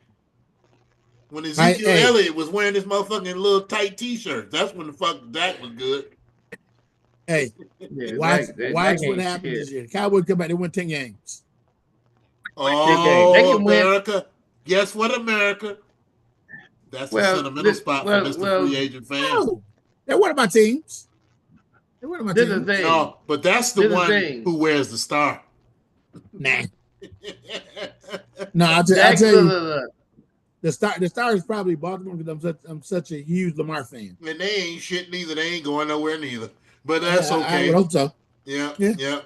When Ezekiel Hey. Elliott was wearing this motherfucking little tight t-shirt. That's when the fuck Dak was good. Hey, Yeah, watch Dak what ain't happens shit. this year. The Cowboys come back. They win 10 games. Oh, They can win. America. Guess what, America? That's a sentimental spot for Mr. Free Agent fan. No, they're one of my teams. They're one of my This is teams. the thing. No, but that's the This is one the thing. who wears the star. Nah. No, I'll tell Dak, you, look. the star is probably Baltimore because I'm such a huge Lamar fan. And they ain't shit neither. They ain't going nowhere neither. But that's I okay. would hope so. Yeah.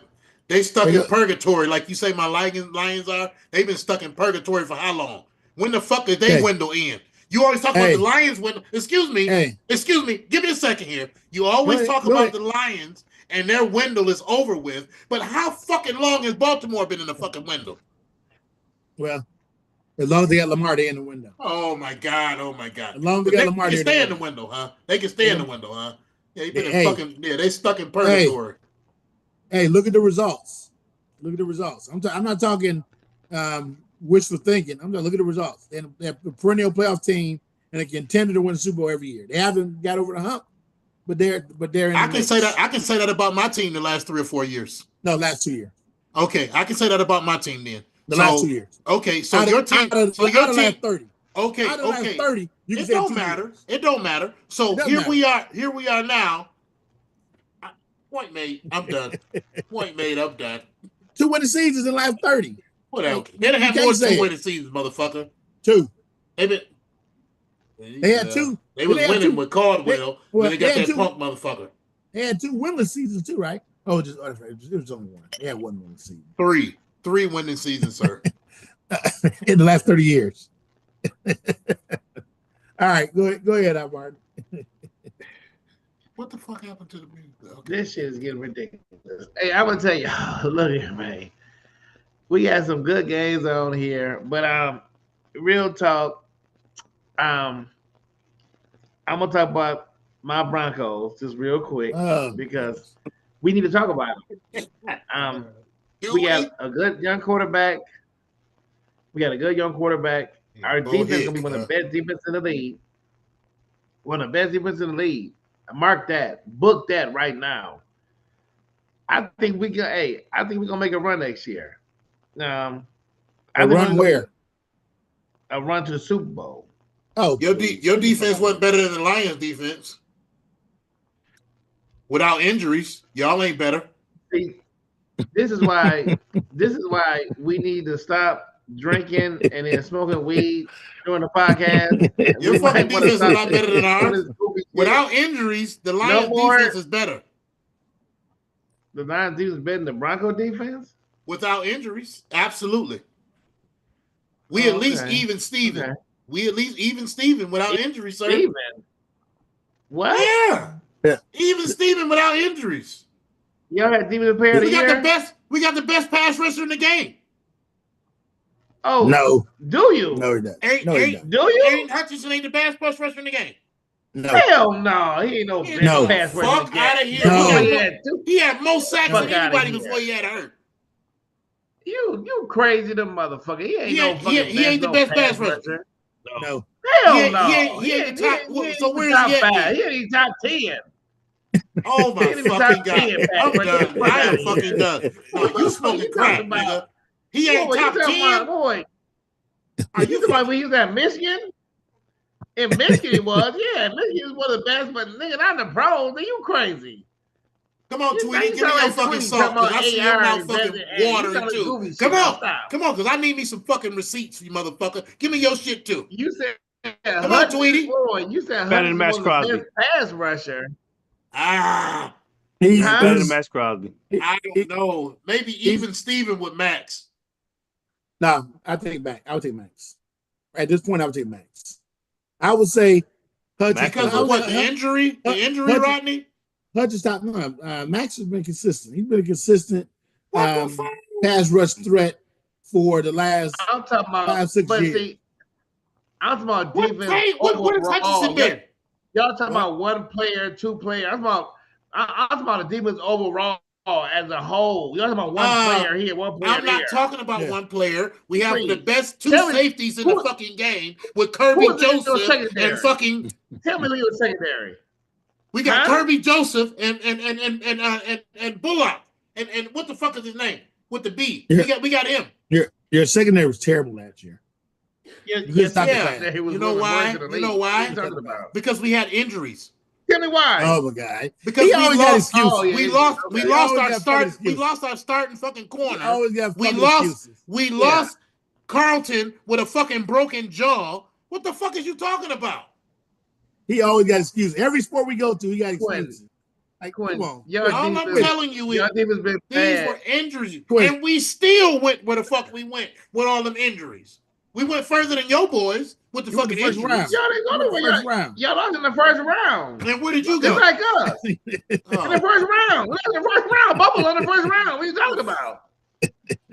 They stuck in purgatory, like you say my Lions are. They've been stuck in purgatory for how long? When the fuck did they window in? You always talk about the Lions window. Excuse me. Give me a second here. You always talk about the Lions and their window is over with. But how fucking long has Baltimore been in the fucking window? Well, as long as they got Lamar, they're in the window. Oh my God. As long as they got Lamar, they they're can stay in the window, huh? They can stay in the window, huh? Yeah, they stuck in purgatory. Hey, look at the results. I'm not talking wishful thinking. I'm talking look at the results. They're a perennial playoff team and a contender to win the Super Bowl every year. They haven't got over the hump, but they're in I can say that about my team the last 3 or 4 years. No, last 2 years. Okay, I can say that about my team then. Last 2 years. Okay, so your team. Last 30. Okay, out of okay. Last 30. You can it say don't 2 matter. years. It don't matter. So we are now. Point made. I'm done. Point made. I'm done. 2 winning seasons in the last 30. What else? They didn't have more than 2 winning seasons, motherfucker. 2. They had 2. They was winning with Caldwell. They got that 2. punk motherfucker. They had 2 winless seasons too, right? Oh, it was only 1. They had 1 winning season. 3 winning seasons, sir. In the last 30 years. All right, go ahead, Martin. What the fuck happened to the music? Okay. This shit is getting ridiculous. Hey, I'm gonna tell you, look here, man. We got some good games on here, but real talk. I'm gonna talk about my Broncos just real quick because we need to talk about it. We got a good young quarterback. Our defense is gonna be one of the best defense in the league. One of the best defense in the league. Mark that. Book that right now. I think we're gonna make a run next year. A run where? A run to the Super Bowl. Oh, your defense wasn't better than the Lions' defense. Without injuries, y'all ain't better. See, this is why we need to stop drinking and then smoking weed during the podcast. Your fucking defense is a lot better than ours. Without injuries, the Lions defense is better. The Lions defense is better than the Bronco defense? Without injuries, absolutely. We at least even Steven. Okay. We at least even Steven without injuries, sir. Steven? What? Yeah. Even Steven without injuries. Y'all had Steven the player of the year? We got the best pass rusher in the game. Oh no. Do you? No, he doesn't. Do you? Aiden Hutchinson ain't the best pass rusher in the game. No. Hell no, he ain't no best No. pass rusher. Fuck out of here. No. He had more sacks Fuck than outta anybody here. before he had hurt. You crazy the motherfucker. He ain't He no ain't- fucking he ain't the no best pass rusher. rusher. No. Hell He no. ain't the top. So even where's top he at 5. then? He ain't even top 10. Oh my He ain't even fucking top god! 10 pass I'm rusher. done. Fuck I am outta here. fucking done. No, What you the fuck smoking you crack, talking about? nigga. He ain't Boy, top you talking about, 10. boy, Are you you talking about fucking? when he was at Michigan? In Michigan he was. Yeah, Michigan was one of the best, but nigga, not in the pros. Then you crazy. Come on, You Tweety, give me sound your like fucking Tweety salt, talking because about I see your AR mouth and fucking doesn't- hey, you watering sound like too. goofy Come shit. on, Stop. come on, because I need me some fucking receipts, you motherfucker. Give me your shit too. You said Come on, Tweety. Boy, you said Better Hutchinson than Max was the Crosby. best pass rusher. Ah, He's, Huh? Better than he's Max Crosby. I don't know. Maybe even Steven with Max. no. I take Max. I would take Max. At this point, I would take Max. I would say Hutchins. Because I of would what? say The injury? The injury, Hutchins- Rodney? Hutchins top none. Max has been consistent. He's been a consistent What the fuck? pass rush threat for the last I'm talking about 5-6 but years. see, I'm talking about What defense play? What has Hutchinson overall. been? Y'all talking What? about one player, two players. I'm talking about the defense overall as a whole. Y'all talking about one player here, one player I'm not there. talking about Yeah. one player. We have the Please. best two Tell me, safeties in the who- fucking game with Kirby who's in your Joseph secondary? and fucking. Tell me who your secondary. We got Huh? Kirby Joseph and Bullock and what the fuck is his name with the B? Yeah. We got him. Your secondary was terrible last year. Yes, You couldn't stop the yeah. pass. he was You know one of the why? worst in the You league. know why? What are you talking about? Because we had injuries. Tell me why. Oh my god! Because He we always got lost. excuses. Oh, yeah. We lost. Okay. We He lost always our got start. fucking We excuses. lost our starting fucking He corner. always got We fucking lost. excuses. We lost Carlton with a fucking broken jaw. What the fuck is you talking about? He always got excuses. Every sport we go to, he got Quinn. excuses. Like, Quinn, come on. your All I'm defense- telling you is Your defense been these bad. were injuries, Quinn. and we still went where the fuck we went with all them injuries. We went further than your boys with the You went fucking the first injuries. round. Y'all didn't go You went nowhere. the first round. Y'all lost in the first round. And where did you Just go? like us. In Oh. the first round. We lost in the first round. Bubble in the first round. What are you talking about?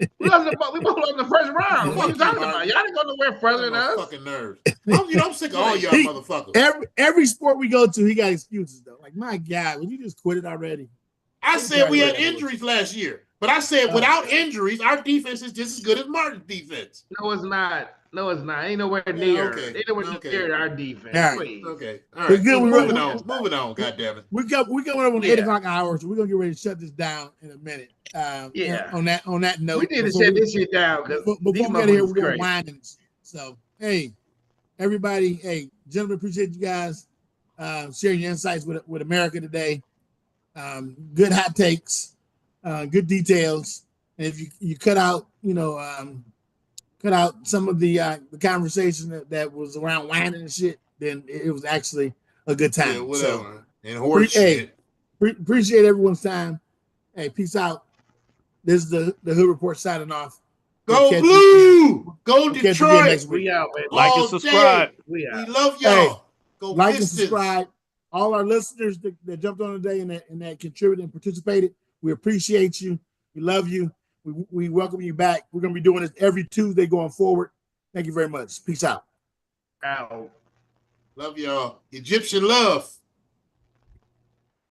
We both lost in the first round. What are you Fuck you, talking about? Mark. Y'all didn't go nowhere further than My us. fucking nerves. I'm sick of all y'all He- motherfuckers. Every sport we go to, he got excuses though. Like, my God, would you just quit it already? I said we had Yeah. injuries last year, but I said Oh. without injuries, our defense is just as good as Martin's defense. No, it's not. No, it's not. Ain't nowhere Yeah, near. okay. Ain't nowhere Okay. near our defense. All right. Please. Okay, all We're right. good. Moving We're- on. Moving on. God damn it. We coming up on Yeah. 8 o'clock hours, so we're gonna get ready to shut this down in a minute. Yeah. On that note, We need to before shut we- this shit down because before these we get here, motherfuckers we're gonna crazy. wind and so hey, everybody, hey, gentlemen, appreciate you guys sharing your insights with America today. Good hot takes, good details, and if you cut out, cut out some of the conversation that was around whining and shit, then it was actually a good time. Yeah, So whatever. And horse hey, shit. appreciate everyone's time. Hey, peace out. This is the Hood Report signing off. Go catch blue. Go catch you again Detroit. next week. We out, baby. Like and All subscribe. day. We We out. love y'all. Go Like and Pistons. subscribe. All our listeners that jumped on today and that contributed and participated, we appreciate you. We love you. We welcome you back. We're going to be doing this every Tuesday going forward. Thank you very much. Peace out. Out. Love y'all. Egyptian love.